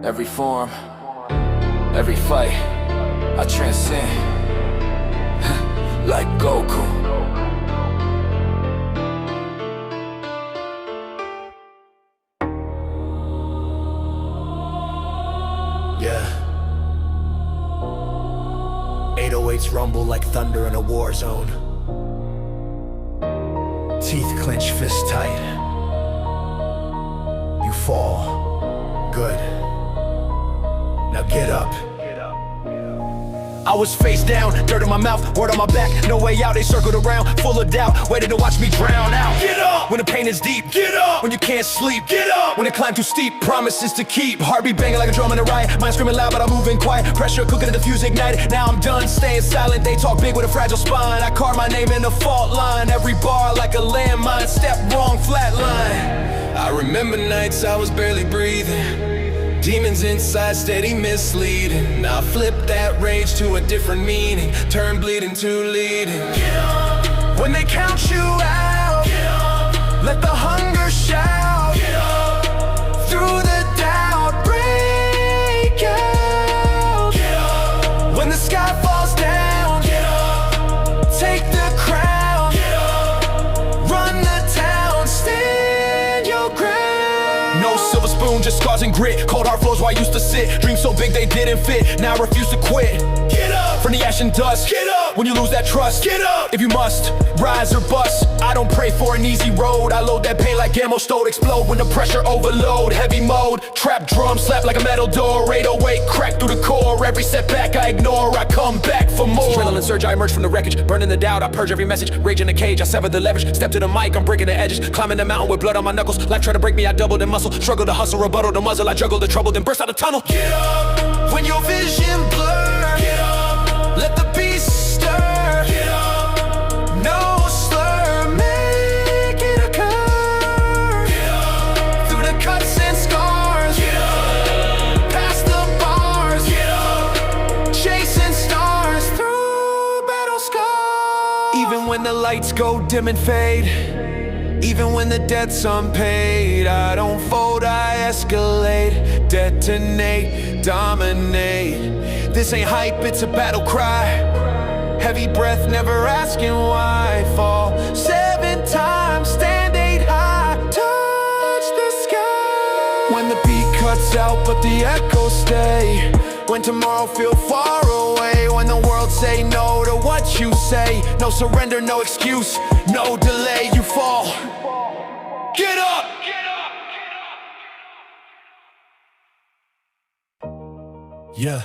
B: Every form, every fight, I transcend. Like Goku.
D: Yeah. 808s rumble like thunder in a war zone. Teeth clench, fist tight. You fall. Good. Now get up.
C: I was face down, dirt in my mouth, word on my back, no way out, they circled around, full of doubt, waiting to watch me drown out. Get up! When the pain is deep, get up! When you can't sleep, get up! When the climb too steep, promises to keep, heartbeat banging like a drum in a riot, mind screaming loud but I'm moving quiet, pressure cooking and the fuse ignited, now I'm done staying silent, they talk big with a fragile spine, I carve my name in the fault line, every bar like a landmine, step wrong, flat line. I remember nights I was barely breathing, demons inside steady misleading. I flip that rage to a different meaning, turn bleeding to leading. When they count you out, let the hunger shout. Through the doubt, break out. When the sky falls down, take the crown. Run the town, stand your ground. No silver spoon, just scars and grit. Cold hard flows where I used to sit. Dreams so big they didn't fit. Now I refuse to quit. Get up from the ash and dust. Get up when you lose that trust. Get up if you must. Rise or bust. I don't pray for an easy road. I load that pain like ammo stowed. Explode when the pressure overload. Heavy mode. Trap drum slap like a metal door. 808 crack through the core. Every setback I ignore. I come back for more. Adrenaline surge. I emerge from the wreckage. Burning the doubt. I purge every message. Rage in the cage. I sever the leverage. Step to the mic. I'm breaking the edges. Climbing the mountain with blood on my knuckles. Life try to break me. I doubled in muscle. Struggle to hustle. Rebuttal the muzzle. I juggle the trouble. Then burst out the tunnel. Get up when your vision blur. Get up. Let the beast stir. Get up. No slur. Make it occur. Get up. Through the cuts and scars. Get up. Past the bars. Get up. Chasing stars through battle scars. Even when the lights go dim and fade, even when the debt's unpaid, I don't fold, I escalate, detonate, dominate. This ain't hype, it's a battle cry. Heavy breath, never asking why. Fall 7 times, stand 8 high, touch the sky. When the beat cuts out, but the echoes stay. When tomorrow feel far away. When the world say no to what you say. No surrender, no excuse, no delay. You fall. Get up!
A: Yeah.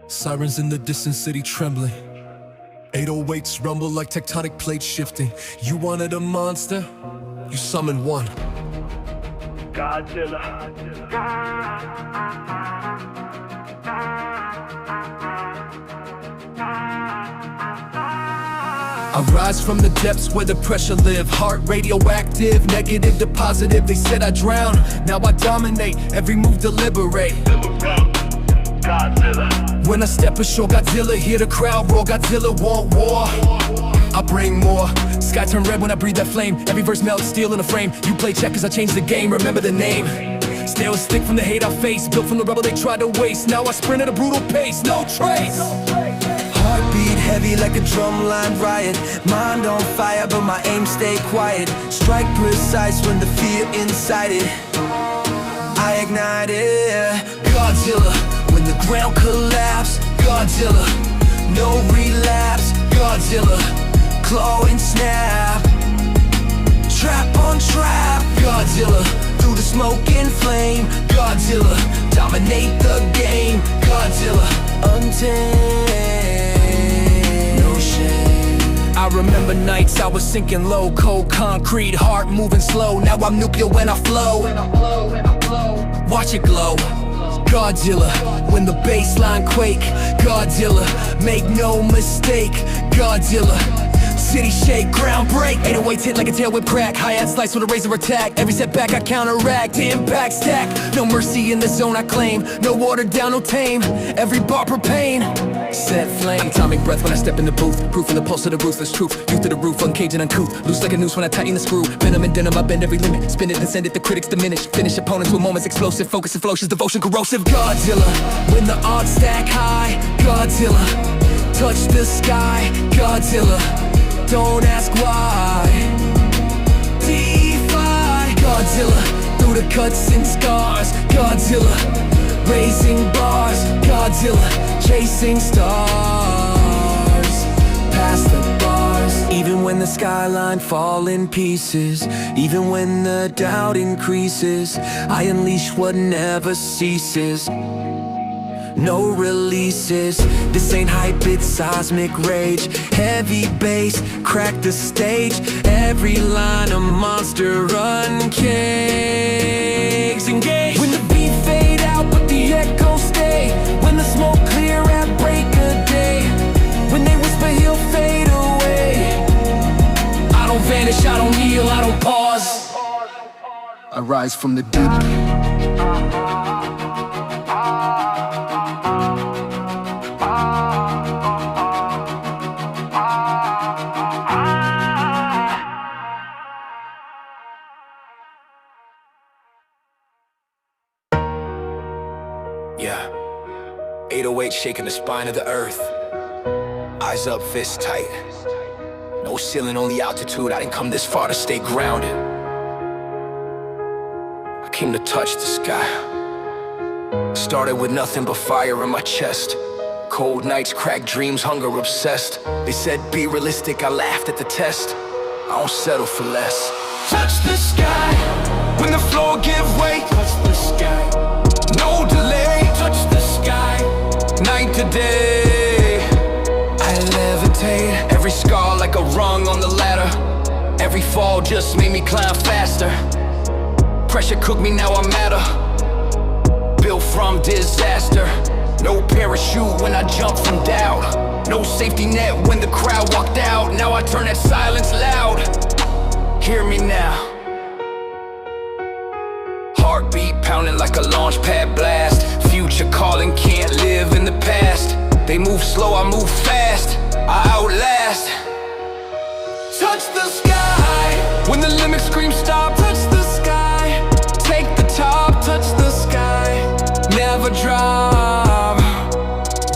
A: Sirens in the distant city trembling. 808s rumble like tectonic plates shifting. You wanted a monster? You summoned one.
E: Godzilla.
A: I rise from the depths where the pressure live. Heart radioactive, negative to positive. They said I drown, now I dominate. Every move deliberate.
E: Godzilla.
A: When I step ashore, Godzilla, hear the crowd roar. Godzilla want war, I bring more. Sky turn red when I breathe that flame. Every verse melts steel in a frame. You play checkers, I change the game, remember the name. Still a stick from the hate I face. Built from the rubble they tried to waste. Now I sprint at a brutal pace, no trace.
B: Heartbeat heavy like a drumline riot. Mind on fire but my aim stay quiet. Strike precise when the fear inside it I ignite it. Godzilla, when the ground collapse. Godzilla, no relapse. Godzilla, claw and snap. Trap on trap. Godzilla, through the smoke and flame. Godzilla, dominate the game. Godzilla, untamed, no shame. I remember nights I was sinking low. Cold concrete, heart moving slow. Now I'm nuclear when I flow. Watch it glow. Godzilla, when the baseline quake. Godzilla, make no mistake. Godzilla, city shake, ground break. 808s hit like a tail whip crack. Hi-hat slice with a razor attack. Every setback I counteract. Impact stack. No mercy in the zone I claim. No water down, no tame. Every bar propane. Set flame. Atomic breath when I step in the booth. Proof in the pulse of the ruthless truth. Youth to the roof, uncaged and uncouth. Loose like a noose when I tighten the screw. Venom and denim, I bend every limit. Spin it and send it, the critics diminish. Finish opponents with moments explosive. Focus and flows, devotion corrosive. Godzilla, when the odds stack high. Godzilla, touch the sky. Godzilla, don't ask why. Defy Godzilla, through the cuts and scars. Godzilla, raising bars. Godzilla, chasing stars. Past the bars. Even when the skyline fall in pieces, even when the doubt increases, I unleash what never ceases. No releases. This ain't hype, it's seismic rage. Heavy bass, crack the stage. Every line a monster uncaged. Engage. When the beat fade out but the echoes stay. When the smoke clear at break of day. When they whisper he'll fade away. I don't vanish, I don't kneel, I don't pause. I rise from the deep.
A: Yeah, 808 shaking the spine of the earth. Eyes up, fists tight. No ceiling, only altitude. I didn't come this far to stay grounded. I came to touch the sky. Started with nothing but fire in my chest. Cold nights, cracked dreams, hunger obsessed. They said be realistic, I laughed at the test. I don't settle for less.
B: Touch the sky, when the floor give way. Touch the sky, no delay. Touch the sky, night to day. I levitate, every scar like a rung on the ladder. Every fall just made me climb faster. Pressure cooked me, now I'm at her. Built from disaster. No parachute when I jump from doubt. No safety net when the crowd walked out. Now I turn that silence loud. Hear me now. Heartbeat pounding like a launch pad blast. Future calling, can't live in the past. They move slow, I move fast. I outlast. Touch the sky, when the limits scream stop. Touch the sky, take the top. Touch the sky, never drop,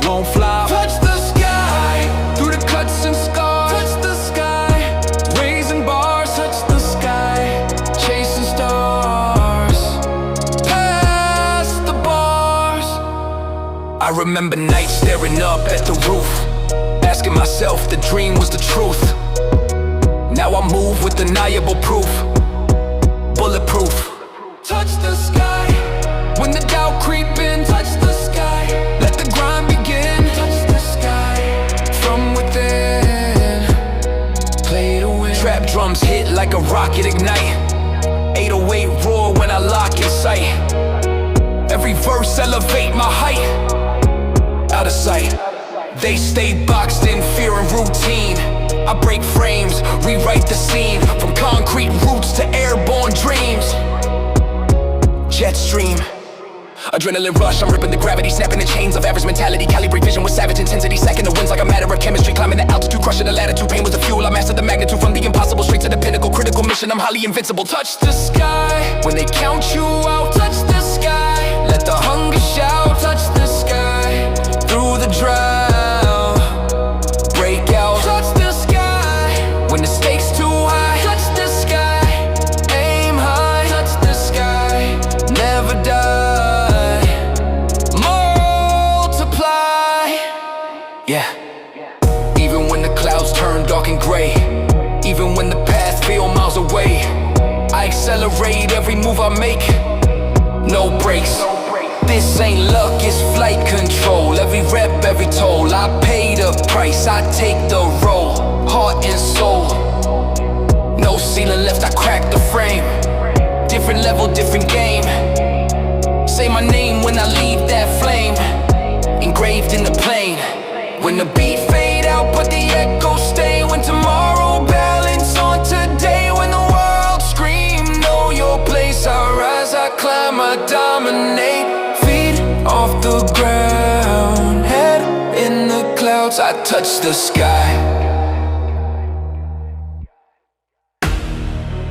B: won't flop. Touch the sky, through the cuts and scars. Touch the sky, raising bars. Touch the sky, chasing stars. Past the bars. I remember nights staring up at the roof, asking myself the dream was the truth. Now I move with undeniable proof, bulletproof. Touch the sky, when the doubt creep in. Touch the sky, let the grind begin. Touch the sky, from within, play to win. Trap drums hit like a rocket ignite. 808 roar when I lock in sight. Every verse elevate my height. Out of sight, they stay boxed in fear and routine. I break frames, rewrite the scene. From concrete roots to airborne dreams. Jet stream, adrenaline rush, I'm ripping the gravity, snapping the chains of average mentality. Calibrate vision with savage intensity, stacking the winds like a matter of chemistry. Climbing the altitude, crushing the latitude. Pain was the fuel, I mastered the magnitude. From the impossible straight to the pinnacle. Critical mission, I'm highly invincible. Touch the sky, when they count you out. Touch the sky, let the hunger shout. Touch the sky, through the drought, break out. Touch the sky, when the stakes too high. Touch the sky, aim high. Touch the sky, never die, multiply. Yeah,
A: dark and gray. Even when the path feel miles away, I accelerate every move I make. No brakes. This ain't luck, it's flight control. Every rep, every toll, I pay the price, I take the role. Heart and soul, no ceiling left, I crack the frame. Different level, different game. Say my name when I leave that flame, engraved in the plane. When the beat fade out, but the echo stay. When tomorrow balance on today. When the world scream, know your place. I rise, I climb, I dominate. Feet off the ground, head in the clouds, I touch the sky.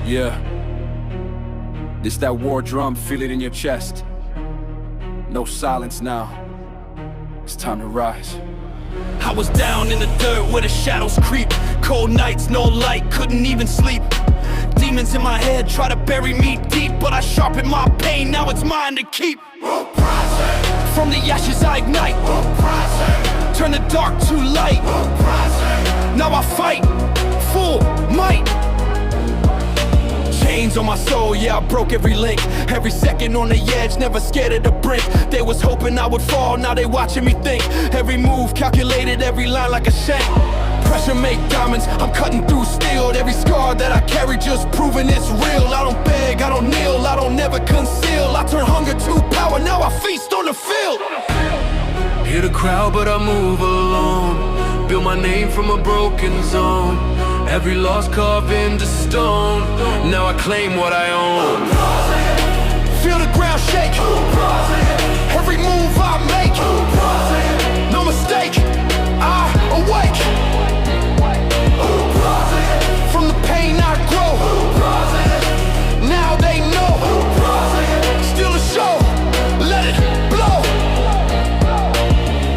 E: Yeah, this that war drum, feel it in your chest. No silence now, it's time to rise.
C: I was down in the dirt where the shadows creep. Cold nights, no light, couldn't even sleep. Demons in my head try to bury me deep, but I sharpen my pain, now it's mine to keep. From the ashes I ignite, turn the dark to light. Now I fight, full might. Chains on my soul, yeah, I broke every link. Every second on the edge, never scared of the brink. They was hoping I would fall, now they watching me think. Every move calculated, every line like a shank. Pressure make diamonds, I'm cutting through steel. Every scar that I carry just proving it's real. I don't beg, I don't kneel, I don't never conceal. I turn hunger to power, now I feast on the field.
A: Hear the crowd but I move alone. Build my name from a broken zone. Every loss carved into stone. Now I claim what I own.
C: Feel the ground shake, every move I make. No mistake, I awake. From the pain I grow, now they know. Still a show, let it blow.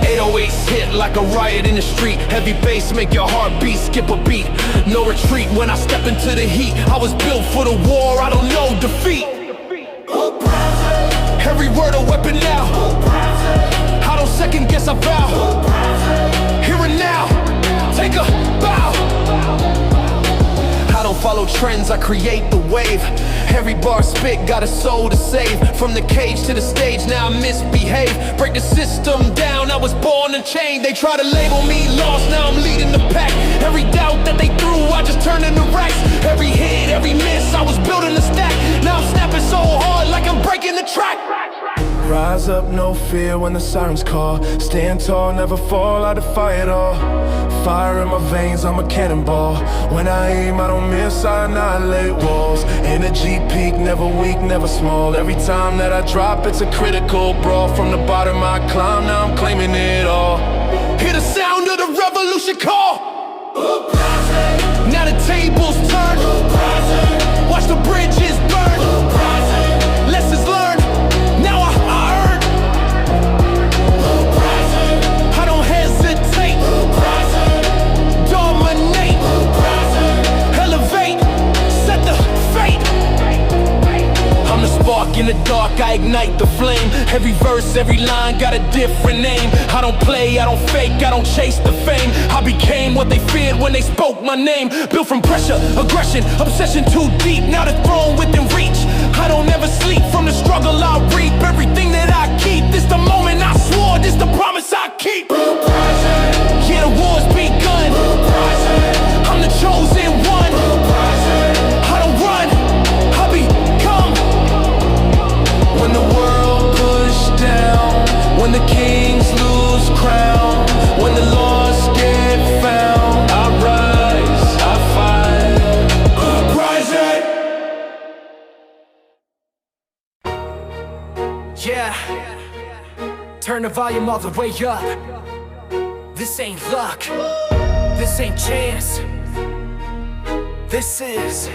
C: 808s hit like a riot in the street. Heavy bass make your heart beat, skip a beat. No retreat when I step into the heat. I was built for the war, I don't know defeat. Every word a weapon now, I don't second guess, I vow. Here and now, take a bow. I don't follow trends, I create the wave. Every bar spit got a soul to save. From the cage to the stage, now I misbehave. Break the system down, I was born unchained. They try to label me lost, now I'm leading the pack. Every doubt that they threw, I just turned into racks. Every hit, every miss, I was building a stack. Now I'm snapping so hard like I'm breaking the track.
B: Rise up, no fear when the sirens call. Stand tall, never fall, I defy it all. Fire in my veins, I'm a cannonball. When I aim, I don't miss, I annihilate walls. Energy peak, never weak, never small. Every time that I drop, it's a critical brawl. From the bottom I climb, now I'm claiming it all.
C: Hear the sound of the revolution call. Now the tables turn. Watch the bridges burn. Lessons learned. Now I earn. I don't hesitate. Dominate. Elevate. Set the fate. I'm the spark in the dark, I ignite the flame. Every verse, every line got a different name. I don't play, I don't fake, I don't chase the fame. I became what they feared when they spoke my name. Built from pressure, aggression, obsession too deep. Now the throne within reach. I don't ever sleep, from the struggle I reap. Everything that I keep, this the moment I swore, this the promise I keep. Yeah, the war's begun. I'm the chosen one. I don't run, I become.
A: When the world pushed down, when the kings lose crown, when the lost get found, I rise, I fight.
C: Rising.
F: Yeah, turn the volume all the way up. This ain't luck, this ain't chance. This is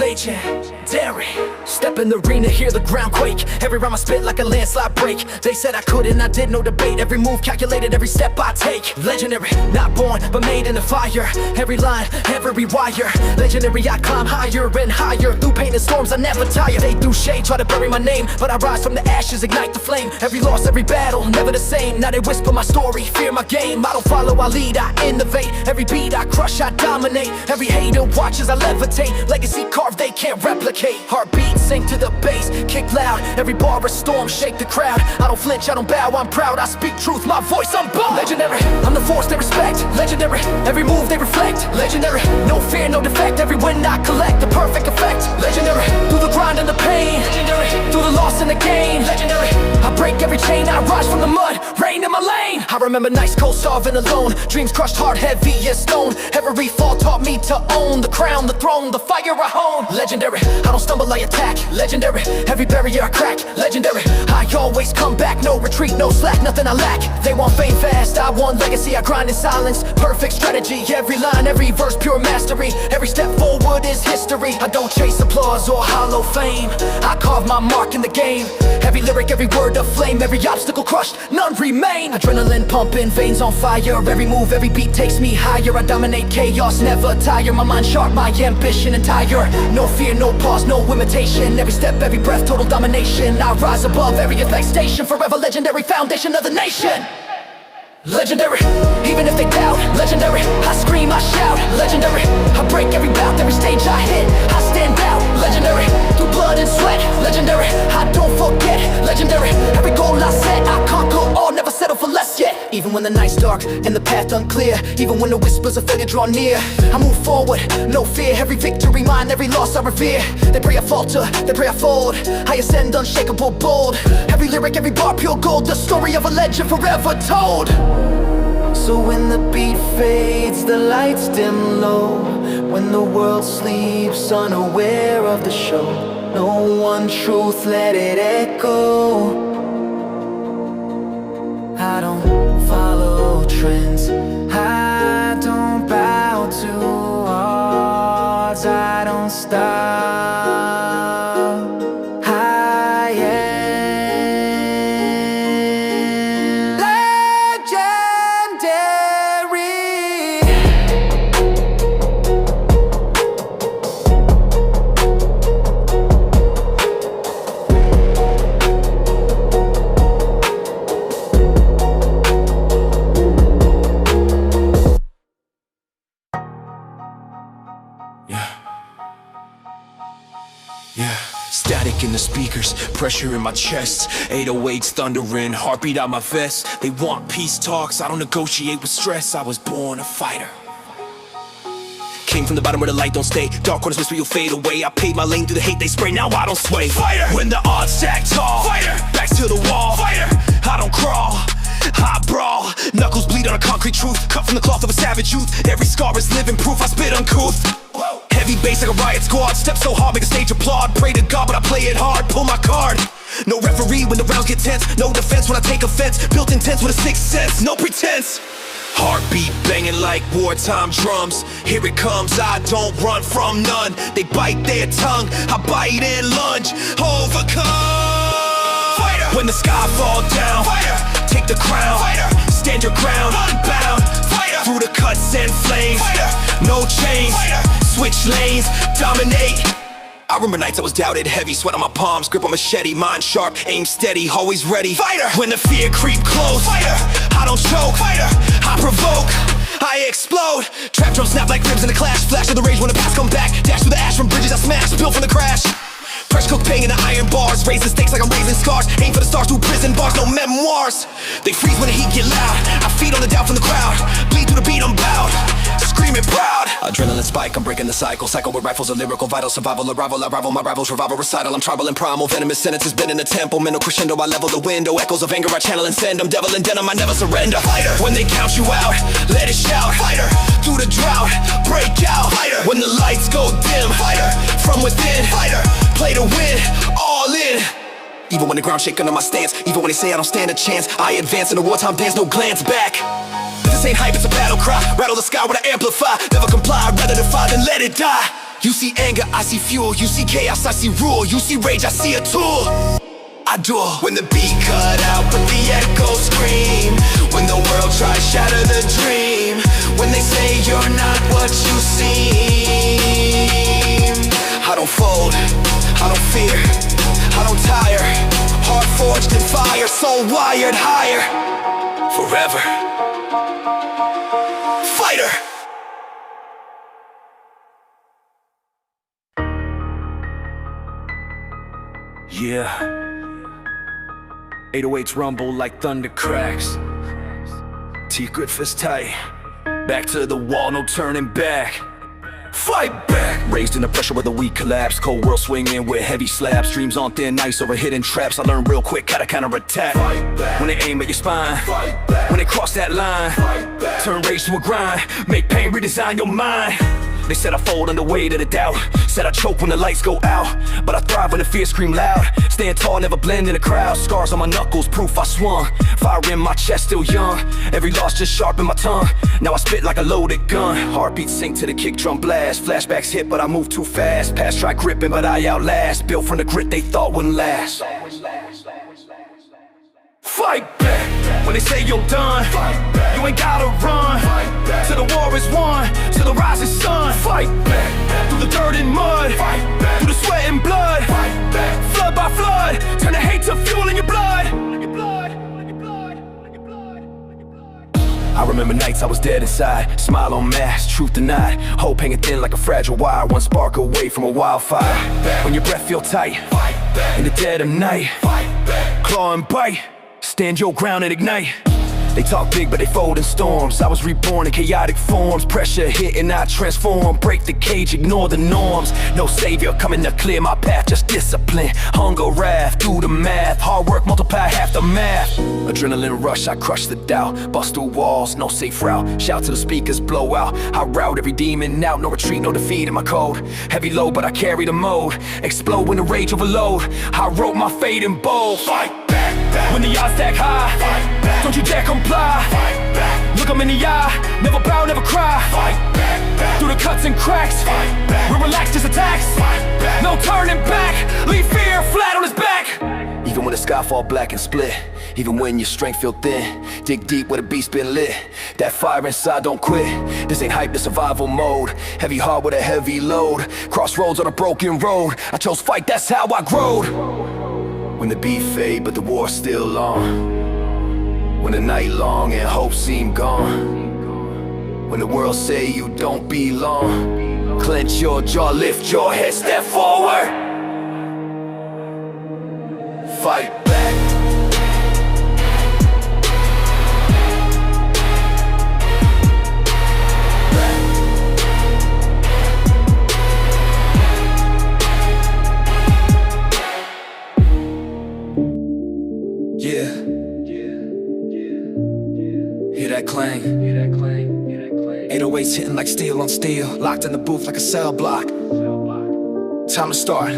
F: legendary. Step in the arena, hear the ground quake. Every rhyme I spit like a landslide break. They said I couldn't, I did, no debate. Every move calculated, every step I take. Legendary, not born, but made in the fire. Every line, every wire. Legendary, I climb higher and higher. Through pain and storms, I never tire. They threw shade, try to bury my name, but I rise from the ashes, ignite the flame. Every loss, every battle, never the same. Now they whisper my story, fear my game. I don't follow, I lead, I innovate. Every beat I crush, I dominate. Every hater watches, I levitate. Legacy carved, they can't replicate. Heartbeat, sink to the bass, kick loud. Every bar a storm, shake the crowd. I don't flinch, I don't bow, I'm proud. I speak truth, my voice, I'm bold. Legendary, I'm the force they respect. Legendary, every move they reflect. Legendary, no fear, no defect. Every win I collect, the perfect effect. Legendary, through the grind and the pain. Legendary, through the loss and the gain. Legendary, I break every chain, I rise from the mud, rain in my lane. I remember nights cold, starving alone. Dreams crushed hard, heavy as stone. Every fall taught me to own the crown, the throne, the fire I hone. Legendary, I don't stumble, I attack. Legendary, every barrier I crack. Legendary, I always come back. No retreat, no slack, nothing I lack. They want fame fast, I want legacy. I grind in silence, perfect strategy. Every line, every verse, pure mastery. Every step forward is history. I don't chase applause or hollow fame. I carve my mark in the game. Every lyric, every word of flame. Every obstacle crushed, none remain. Adrenaline pumping, veins on fire. Every move, every beat takes me higher. I dominate chaos, never tire. My mind sharp, my ambition entire. No fear, no pause, no imitation. Every step, every breath, total domination. I rise above every effect station. Forever legendary, foundation of the nation. Legendary, even if they doubt. Legendary, I scream, I shout. Legendary, I break every bout. Every stage I hit, I stand out. Legendary, through blood and sweat. Legendary, I don't forget. Legendary, every goal I set, I conquer all. Never settle for less yet. Even when the night's dark and the path unclear. Even when the whispers of failure draw near, I move forward, no fear. Every victory mine, every loss I revere. They pray I falter, they pray I fold. I ascend unshakable, bold. Every lyric, every bar, pure gold. The story of a legend forever told.
B: So when the beat fades, the lights dim low. When the world sleeps, unaware of the show. No one truth, let it echo. I don't follow trends, I don't bow to odds. I don't stop, I am legendary.
A: Yeah. Static in the speakers, pressure in my chest. 808s thundering, heartbeat out my vest. They want peace talks, I don't negotiate with stress. I was born a fighter. Came from the bottom where the light don't stay. Dark corners whisper you'll fade away. I paved my lane through the hate they spray, now I don't sway. Fighter! When the odds stack tall. Fighter! Backs to the wall. Fighter! I don't crawl, I brawl. Knuckles bleed on a concrete truth. Cut from the cloth of a savage youth. Every scar is living proof, I spit uncouth. Heavy bass like a riot squad. Step so hard, make the stage applaud. Pray to God, but I play it hard. Pull my card. No referee when the rounds get tense. No defense when I take offense. Built intense with a sixth sense. No pretense. Heartbeat banging like wartime drums. Here it comes, I don't run from none. They bite their tongue, I bite and lunge. Overcome. Fighter. When the sky fall down. Fighter. Take the crown. Fighter. Stand your ground. Unbound. Fighter. Through the cuts and flames. Fighter. No chains. Fighter. Switch lanes, dominate. I remember nights I was doubted, heavy sweat on my palms, grip on machete, mind sharp, aim steady, always ready. Fighter! When the fear creep close. Fighter! I don't choke. Fighter! I provoke. I explode. Trap drum snap like ribs in a clash. Flash of the rage when the past come back. Dash through the ash from bridges I smash. Built from the crash. Fresh cooked pain in the iron bars. Raise the stakes like I'm raising scars. Aim for the stars through prison bars, no memoirs. They freeze when the heat get loud. I feed on the doubt from the crowd. Bleed through the beat, I'm bowed. Screaming proud. Adrenaline spike, I'm breaking the cycle. Cycle with rifles, a lyrical vital. Survival, arrival, I rival my rivals. Revival, recital, I'm tribal and primal. Venomous sentences been in the temple. Mental crescendo, I level the window. Echoes of anger, I channel and send them. Devil and denim, I never surrender. Fighter! When they count you out, let it shout. Fighter! Through the drought, break out. Fighter! When the lights go dim. Fighter! From within. Fighter! Play to win, all in. Even when the ground shake under my stance. Even when they say I don't stand a chance. I advance in a wartime dance, no glance back. This ain't hype, it's a battle cry. Rattle the sky when I amplify. Never comply, rather defy than let it die. You see anger, I see fuel. You see chaos, I see rule. You see rage, I see a tool. I do. When the beat cut out, but the echoes scream. When the world tries shatter the dream. When they say you're not what you seem. I don't fold, I don't fear, I don't tire. Heart forged in fire, soul wired higher. Forever. Fighter. Yeah. 808s rumble like thunder cracks. Teeth good fist tight. Back to the wall, no turning back. Fight back! Raised in the pressure where the weak collapse. Cold world swinging with heavy slabs. Dreams on thin ice over hidden traps. I learned real quick how to counterattack. When they aim at your spine, when they cross that line, turn rage to a grind. Make pain redesign your mind. They said I fold under weight of the doubt. Said I choke when the lights go out. But I thrive when the fear scream loud. Stand tall, never blend in the crowd. Scars on my knuckles, proof I swung. Fire in my chest, still young. Every loss just sharpened my tongue. Now I spit like a loaded gun. Heartbeats sink to the kick drum blast. Flashbacks hit, but I move too fast. Past try gripping, but I outlast. Built from the grit they thought wouldn't last. Fight back! When they say you're done, you ain't gotta run. Till the war is won, till the rising sun. Fight back! Through the dirt and mud, through the sweat and blood. Flood by flood, turn the hate to fuel in your blood. I remember nights I was dead inside. Smile on mask, truth denied. Hope hanging thin like a fragile wire. One spark away from a wildfire. When your breath feel tight, in the dead of night, claw and bite. Stand your ground and ignite. They talk big but they fold in storms. I was reborn in chaotic forms. Pressure hit and I transform. Break the cage, ignore the norms. No savior coming to clear my path. Just discipline, hunger, wrath. Do the math, hard work multiply half the math. Adrenaline rush, I crush the doubt. Bust through walls, no safe route. Shout to the speakers, blow out. I route every demon out. No retreat, no defeat in my code. Heavy load but I carry the mode. Explode when the rage overload. I wrote my fate in bold. Fight back. When the odds stack high, don't you dare comply. Look 'em in the eye, never bow, never cry. Through the cuts and cracks, we're relaxed as attacks. No turning back, leave fear flat on his back. Even when the sky fall black and split, even when your strength feel thin, dig deep where the beast been lit. That fire inside, don't quit. This ain't hype, this survival mode. Heavy heart with a heavy load. Crossroads on a broken road. I chose fight, that's how I growed. When the beat fade, but the war's still on. When the night long and hope seem gone. When the world say you don't belong. Clench your jaw, lift your head, step forward. Fight back. Hear that clang. 808s hitting like steel on steel. Locked in the booth like a cell block. Time to start.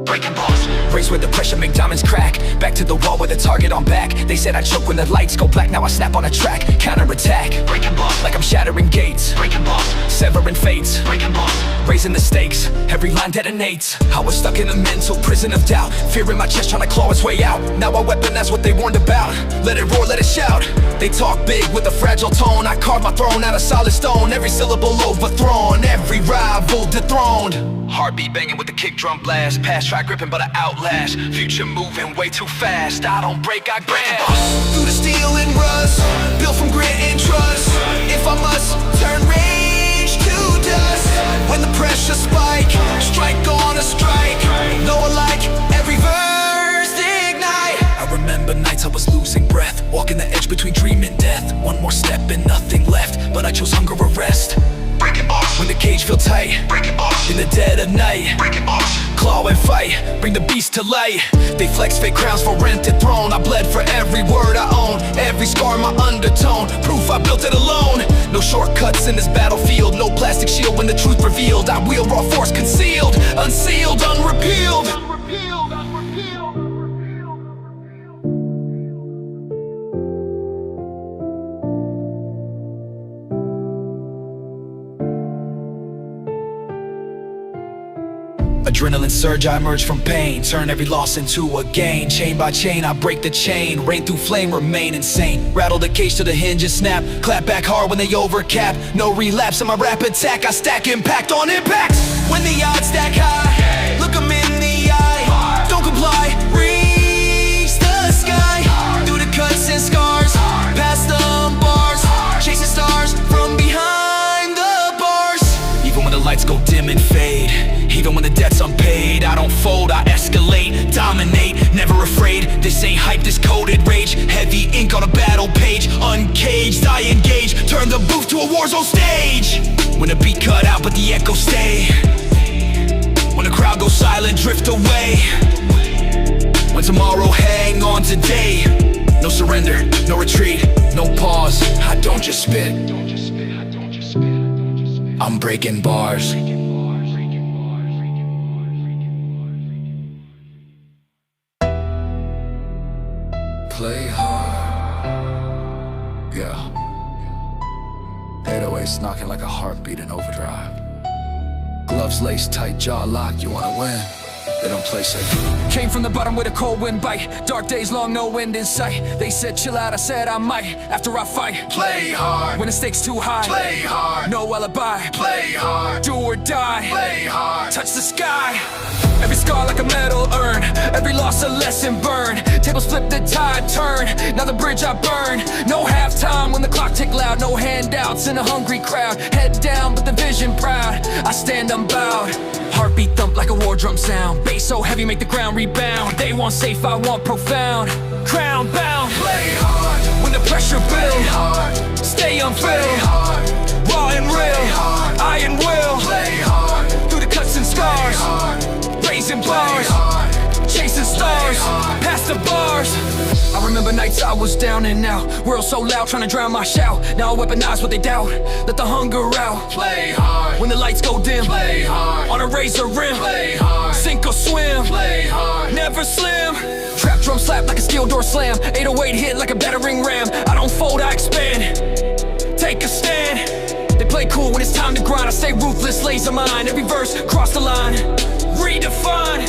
A: Breaking balls. Race where the pressure make diamonds crack. Back to the wall with the target on back. They said I choke when the lights go black. Now I snap on a track. Counter-attack. Breaking balls. Like I'm shattering gates. Breaking balls. Severing fates. Breaking balls. Raising the stakes. Every line detonates. I was stuck in a mental prison of doubt. Fear in my chest trying to claw its way out. Now a weapon, that's what they warned about. Let it roar, let it shout. They talk big with a fragile tone. I carved my throne out of solid stone. Every syllable overthrown. Every rival dethroned. Heartbeat banging with the kick drum blast. Past try gripping but I outlast. Future moving way too fast. I don't break, I grasp. Through the steel and rust. Built from grit and trust. If I must turn rage to dust. When the pressure spike, strike on a strike. No alike, every verse ignite. I remember nights I was losing breath. Walking the edge between dream and death. One more step and nothing left. But I chose hunger or rest. Breaking balls. When the cage feel tight. Breaking balls. In the dead of night. Breaking balls. Claw and fight, bring the beast to light. They flex fake crowns for rented throne. I bled for every word I own. Every scar my undertone. Proof I built it alone. No shortcuts in this battlefield. No plastic shield when the truth revealed. I wield raw force concealed. Unsealed, unrepealed.
B: Adrenaline surge, I emerge from pain. Turn every loss into a gain. Chain by chain, I break the chain. Rain through flame, remain insane. Rattle the cage till the hinges snap. Clap back hard when they overcap. No relapse in my rap attack. I stack impact on impact. When the odds stack high, look 'em in the eye. Don't comply, reach the sky. Through the cuts and scars, past the bars. Chasing stars from behind the bars. Even when the lights go dim and fade, even when the debt's unpaid, I don't fold, I escalate, dominate, never afraid. This ain't hype, this coded rage. Heavy ink on a battle page. Uncaged, I engage. Turn the booth to a war zone stage. When the beat cut out but the echo stay. When the crowd goes silent, drift away. When tomorrow, hang on today. No surrender, no retreat, no pause. I don't just spit, I'm breaking bars. Play hard. Yeah. 808's knocking like a heartbeat in overdrive. Gloves laced tight, jaw locked, you wanna win. They don't play safe.
C: Came from the bottom with a cold wind bite. Dark days long, no end in sight. They said chill out, I said I might. After I fight,
A: Play hard,
C: when the stakes too high,
A: play hard,
C: no alibi.
A: play hard,
C: Do or die,
A: play hard.
C: touch the sky. Every scar like a metal urn. Every loss a lesson burned. Tables flip, the tide turn. Now the bridge I burn. No halftime when the clock tick loud. No handouts in a hungry crowd. Head down but the vision proud. I stand unbowed. Heartbeat thump like a war drum sound. Bass so heavy make the ground rebound. They want safe, I want profound. Crown bound.
A: Play hard,
C: When the pressure
A: play
C: builds,
A: hard,
C: stay
A: play
C: unfilled.
A: hard,
C: Raw and real,
A: hard.
C: iron will.
A: play hard,
C: Through the cuts and scars,
A: hard,
C: raising
A: play
C: bars,
A: hard.
C: chasing stars, past the bars. I remember nights I was down and out. World so loud, trying to drown my shout. Now I weaponize what they doubt. Let the hunger out.
A: Play hard,
C: When the lights go dim,
A: play hard,
C: on a razor rim,
A: play hard,
C: sink or swim,
A: play hard.
C: never slim. Trap drum slap like a steel door slam. 808 hit like a battering ram. I don't fold, I expand. Take a stand. They play cool when it's time to grind. I stay ruthless, laser mind. Every verse, cross the line, redefine.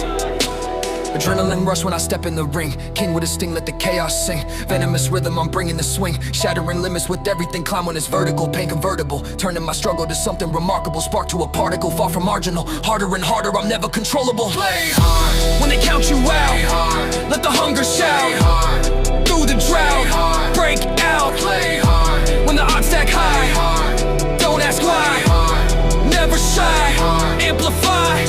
C: Adrenaline rush when I step in the ring. King with a sting, let the chaos sing. Venomous rhythm, I'm bringing the swing. Shattering limits with everything, climb when it's vertical. Pain convertible, turning my struggle to something remarkable. Spark to a particle, far from marginal. Harder and harder, I'm never controllable.
A: Play hard,
C: When they count you
A: play
C: out,
A: hard,
C: let the hunger
A: play
C: shout.
A: hard,
C: Through the drought,
A: hard.
C: break out.
A: play hard,
C: When the odds stack
A: play
C: high,
A: hard,
C: don't ask
A: play
C: why.
A: hard.
C: Never shy,
A: hard.
C: amplify.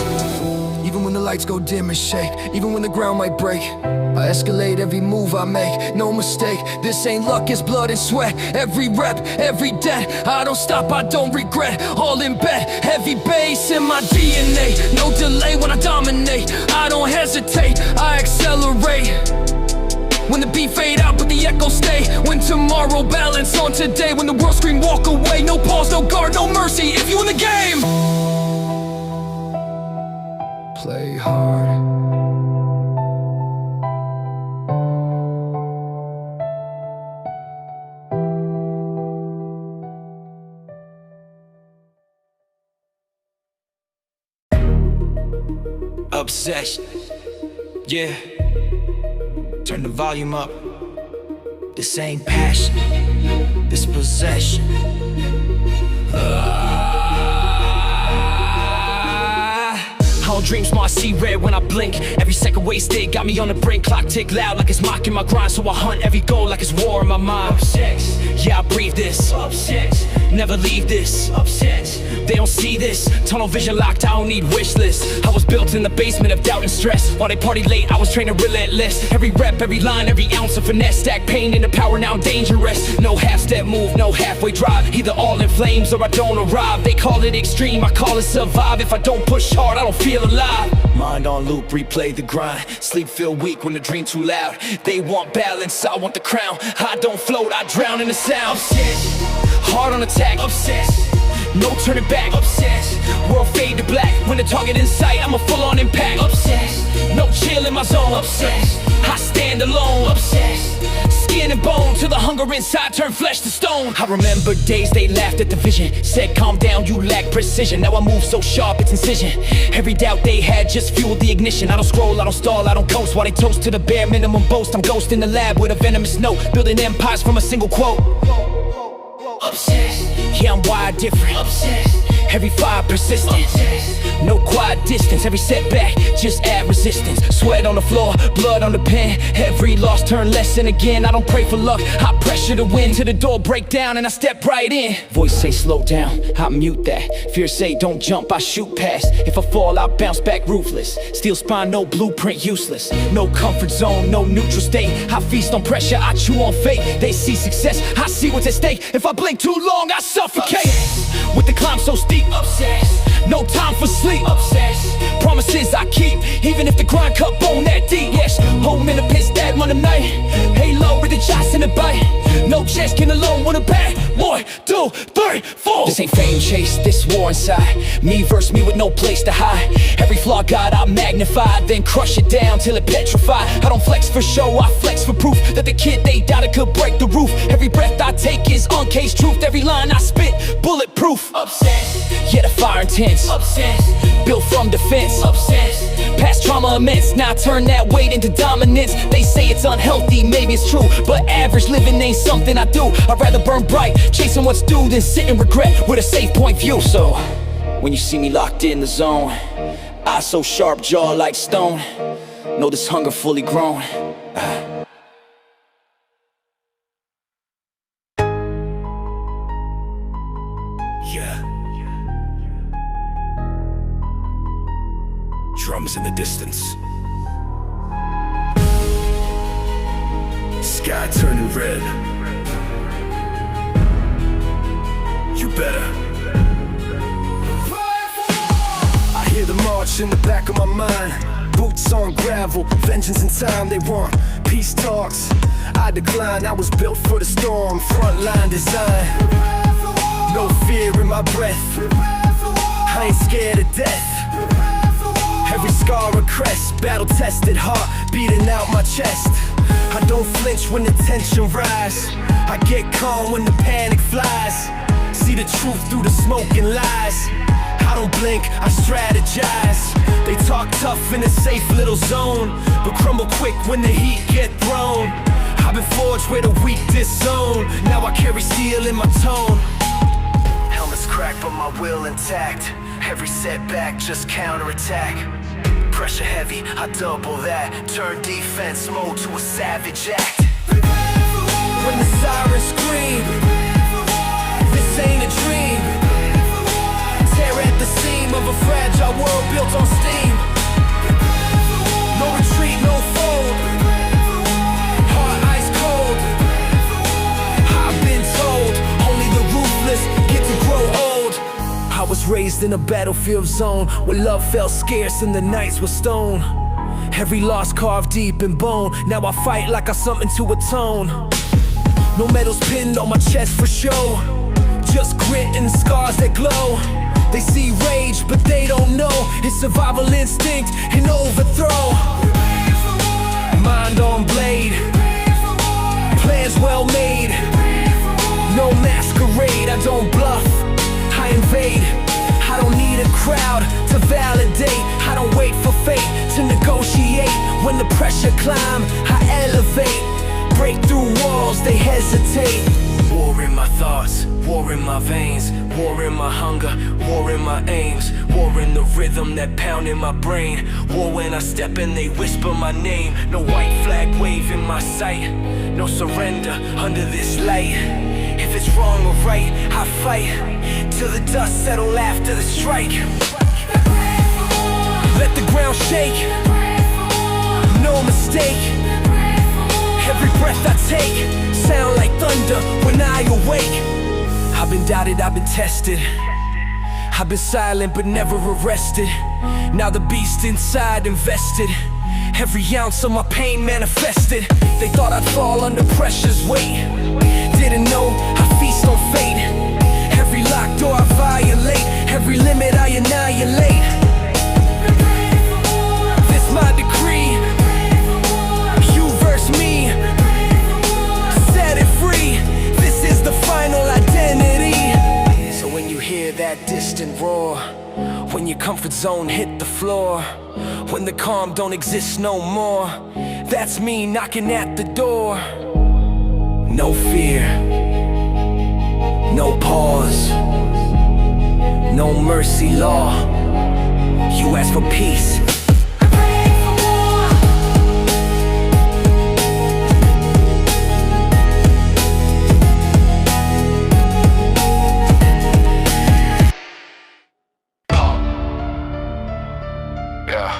C: Even when the lights go dim and shake, even when the ground might break, I escalate every move I make, no mistake. This ain't luck, it's blood and sweat. Every rep, every debt, I don't stop, I don't regret. All in bet, heavy bass in my DNA. No delay when I dominate, I don't hesitate, I accelerate. When the beat fade out but the echo stay. When tomorrow balance on today. When the world scream walk away. No pause, no guard, no mercy if you in the game. Play hard.
B: Obsession, yeah. Turn the volume up. This ain't passion, this possession.
C: I don't dream smart, see red when I blink. Every second wasted, got me on the brink. Clock tick loud like it's mocking my grind. So I hunt every goal like it's war in my mind. Obsessed, yeah I breathe this. Obsessed, never leave this. Obsessed, they don't see this. Tunnel vision locked, I don't need wish lists. I was built in the basement of doubt and stress. While they party late, I was training relentless. Every rep, every line, every ounce of finesse. Stack pain into power, now I'm dangerous. No half-step move, no halfway drive. Either all in flames or I don't arrive. They call it extreme, I call it survive. If I don't push hard, I don't feel alive. Mind on loop, replay the grind. Sleep feel weak when the dream too loud. They want balance, I want the crown. I don't float, I drown in the sound. heart on attack. Obsessed, no turning back. Obsessed, world fade to black. When the target in sight, I'm a full-on impact. Obsessed, no chill in my zone. Obsessed, I stand alone. Obsessed, skin and bone till the hunger inside turn flesh to stone. I remember days they laughed at the vision, said calm down, you lack precision. Now I move so sharp it's incision. Every doubt they had just fueled the ignition. I don't scroll, I don't stall, I don't coast. While they toast to the bare minimum boast, I'm ghost in the lab with a venomous note, building empires from a single quote. Obsessed, yeah, I'm wired different. Obsessed, every fire persistent. Obsessed, no quiet distance. Every setback, just add resistance. Sweat on the floor, blood on the pen. Every loss turn lesson again. I don't pray for luck, I pressure to win. Till the door break down and I step right in. Voice say slow down, I mute that. Fear say don't jump, I shoot past. If I fall, I bounce back ruthless. Steel spine, no blueprint, useless. No comfort zone, no neutral state. I feast on pressure, I chew on fate. They see success, I see what's at stake. If I blink too long, I suffocate. Obsessed, with the climb so steep. Obsessed, no time for sleep. Obsessed, promises I keep, even if the grind cut bone that deep. Yes, home in the pit, that one night. Halo with the shots in the bite. No chest can alone wanna back. 1, 2, 3, 4. This ain't fame chase, this war inside. Me versus me with no place to hide. Every flaw God I magnify, then crush it down till it petrified. I don't flex for show, I flex for proof that the kid they doubted could break the roof. Every breath I take is uncaged truth. Every line I spit, bulletproof. Obsessed, yeah, the fire intense. Obsessed, built from defense. Obsessed, past trauma immense. Now I turn that weight into dominance. They say it's unhealthy, maybe it's true, but average living ain't something I do. I'd rather burn bright, chasing what's due, than sit in regret with a safe point view. So when you see me locked in the zone, eyes so sharp, jaw like stone, know this hunger fully grown.
A: Yeah. Drums in the distance. Sky turning red. You better. I hear the march in the back of my mind. Boots on gravel, vengeance in time. They want peace talks, I decline. I was built for the storm, frontline design. No fear in my breath, I ain't scared of death. Every scar a crest, battle tested heart beating out my chest. I don't flinch when the tension rise, I get calm when the panic flies. See the truth through the smoke and lies. I don't blink, I strategize. They talk tough in a safe little zone, but crumble quick when the heat get thrown. I've been forged where the weak disown. Now I carry steel in my tone. Helmet's cracked but my will intact. Every setback just counterattack. Pressure heavy, I double that. Turn defense mode to a savage act. When the sirens scream, this ain't a dream. Tear at the seam of a fragile world built on steam. No retreat, no fold. Heart ice cold. I've been told only the ruthless get to grow old. I was raised in a battlefield zone where love felt scarce and the nights were stone. Every loss carved deep in bone. Now I fight like I something to atone. No medals pinned on my chest for show, just grit and scars that glow. They see rage but they don't know it's survival instinct and overthrow. Mind on blade, plans well made. No masquerade, I don't bluff, I invade. I don't need a crowd to validate. I don't wait for fate to negotiate. When the pressure climb, I elevate. Break through walls, they hesitate. War in my thoughts, war in my veins. War in my hunger, war in my aims. War in the rhythm that pound in my brain. War when I step and they whisper my name. No white flag wave in my sight, no surrender under this light. If it's wrong or right, I fight till the dust settle after the strike. Let the ground shake, no mistake. Every breath I take sound like thunder when I awake. I've been doubted, I've been tested. I've been silent but never arrested. Now the beast inside invested. Every ounce of my pain manifested. They thought I'd fall under pressure's weight. Didn't know I feast on fate.
C: that distant roar. When your comfort zone hit the floor, when the calm don't exist no more, that's me knocking at the door. No fear, no pause, no mercy law. You ask for peace, I pray for war.
A: Yeah.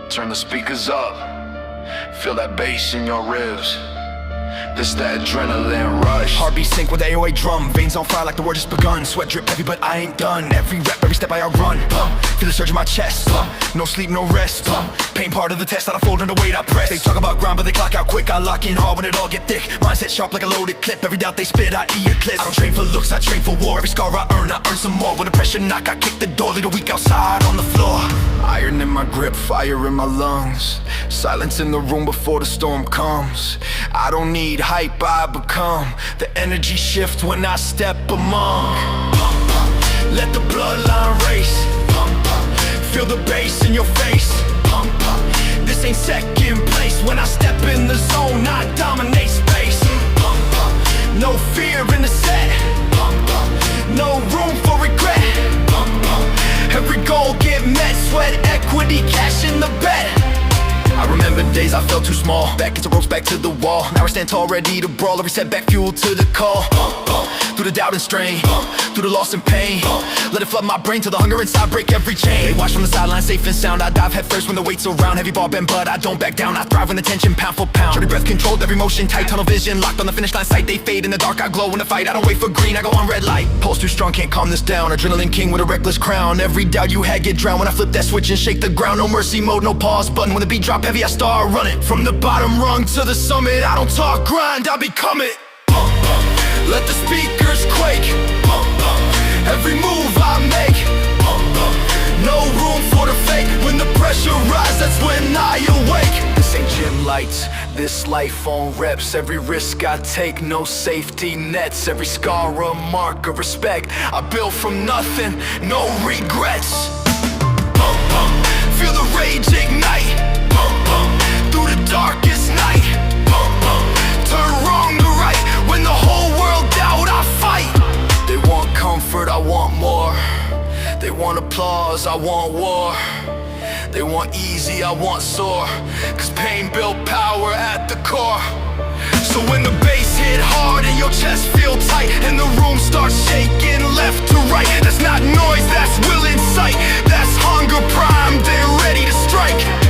A: Turn the speakers up. Feel that bass in your ribs. This that adrenaline rush.
D: Heartbeat sync with the 808 drum. Veins on fire like the war just begun. Sweat drip heavy but I ain't done. Every rep, every step I outrun. Feel the surge in my chest. No sleep, no rest. Pain part of the test that I fold under weight I press. They talk about grind but they clock out quick. I lock in hard when it all get thick. Mindset sharp like a loaded clip. Every doubt they spit I eclipse. I don't train for looks, I train for war. Every scar I earn some more. When the pressure knock I kick the door. Leave the weak outside on the floor. Iron in my grip, fire in my lungs. Silence in the room before the storm comes. I don't need hype, I become the energy shift when I step among. Let the bloodline race. Feel the bass in your face. This ain't second place. When I step in the zone, I dominate space. No fear in the set. No room for regret. Every goal get met. Sweat equity, cash in the bet. I remember days I felt too small. Back into ropes, back to the wall. Now I stand tall, ready to brawl. Every setback fuel to the call. Through the doubt and strain, through the loss and pain. Let it flood my brain till the hunger inside break every chain. They watch from the sideline, safe and sound. I dive head first when the weight's around. Heavy ball bend, but I don't back down. I thrive when the tension pound for pound. Shorty breath controlled, every motion tight. Tunnel vision locked on the finish line. Sight they fade in the dark. I glow in the fight. I don't wait for green. I go on red light. Pulse too strong, can't calm this down. Adrenaline king with a reckless crown. Every doubt you had get drowned when I flip that switch and shake the ground. No mercy mode, no pause button. When the beat drop heavy, I start running. From the bottom rung to the summit. I don't talk grind, I become it. Let the speakers quake. Every move I make. No room for the fake. When the pressure rises, that's when I awake. This ain't gym lights, this life on reps. Every risk I take, no safety nets. Every scar a mark of respect. I built from nothing, no regrets. Feel the rage ignite. Through the darkest night. Turn wrong to right. When the whole world doubt, I fight. They want comfort, I want more. They want applause, I want war. They want easy, I want sore. Cause pain built power at the core. So when the bass hit hard and your chest feel tight and the room starts shaking left to right, that's not noise, that's will in sight. That's hunger primed, they're ready to strike.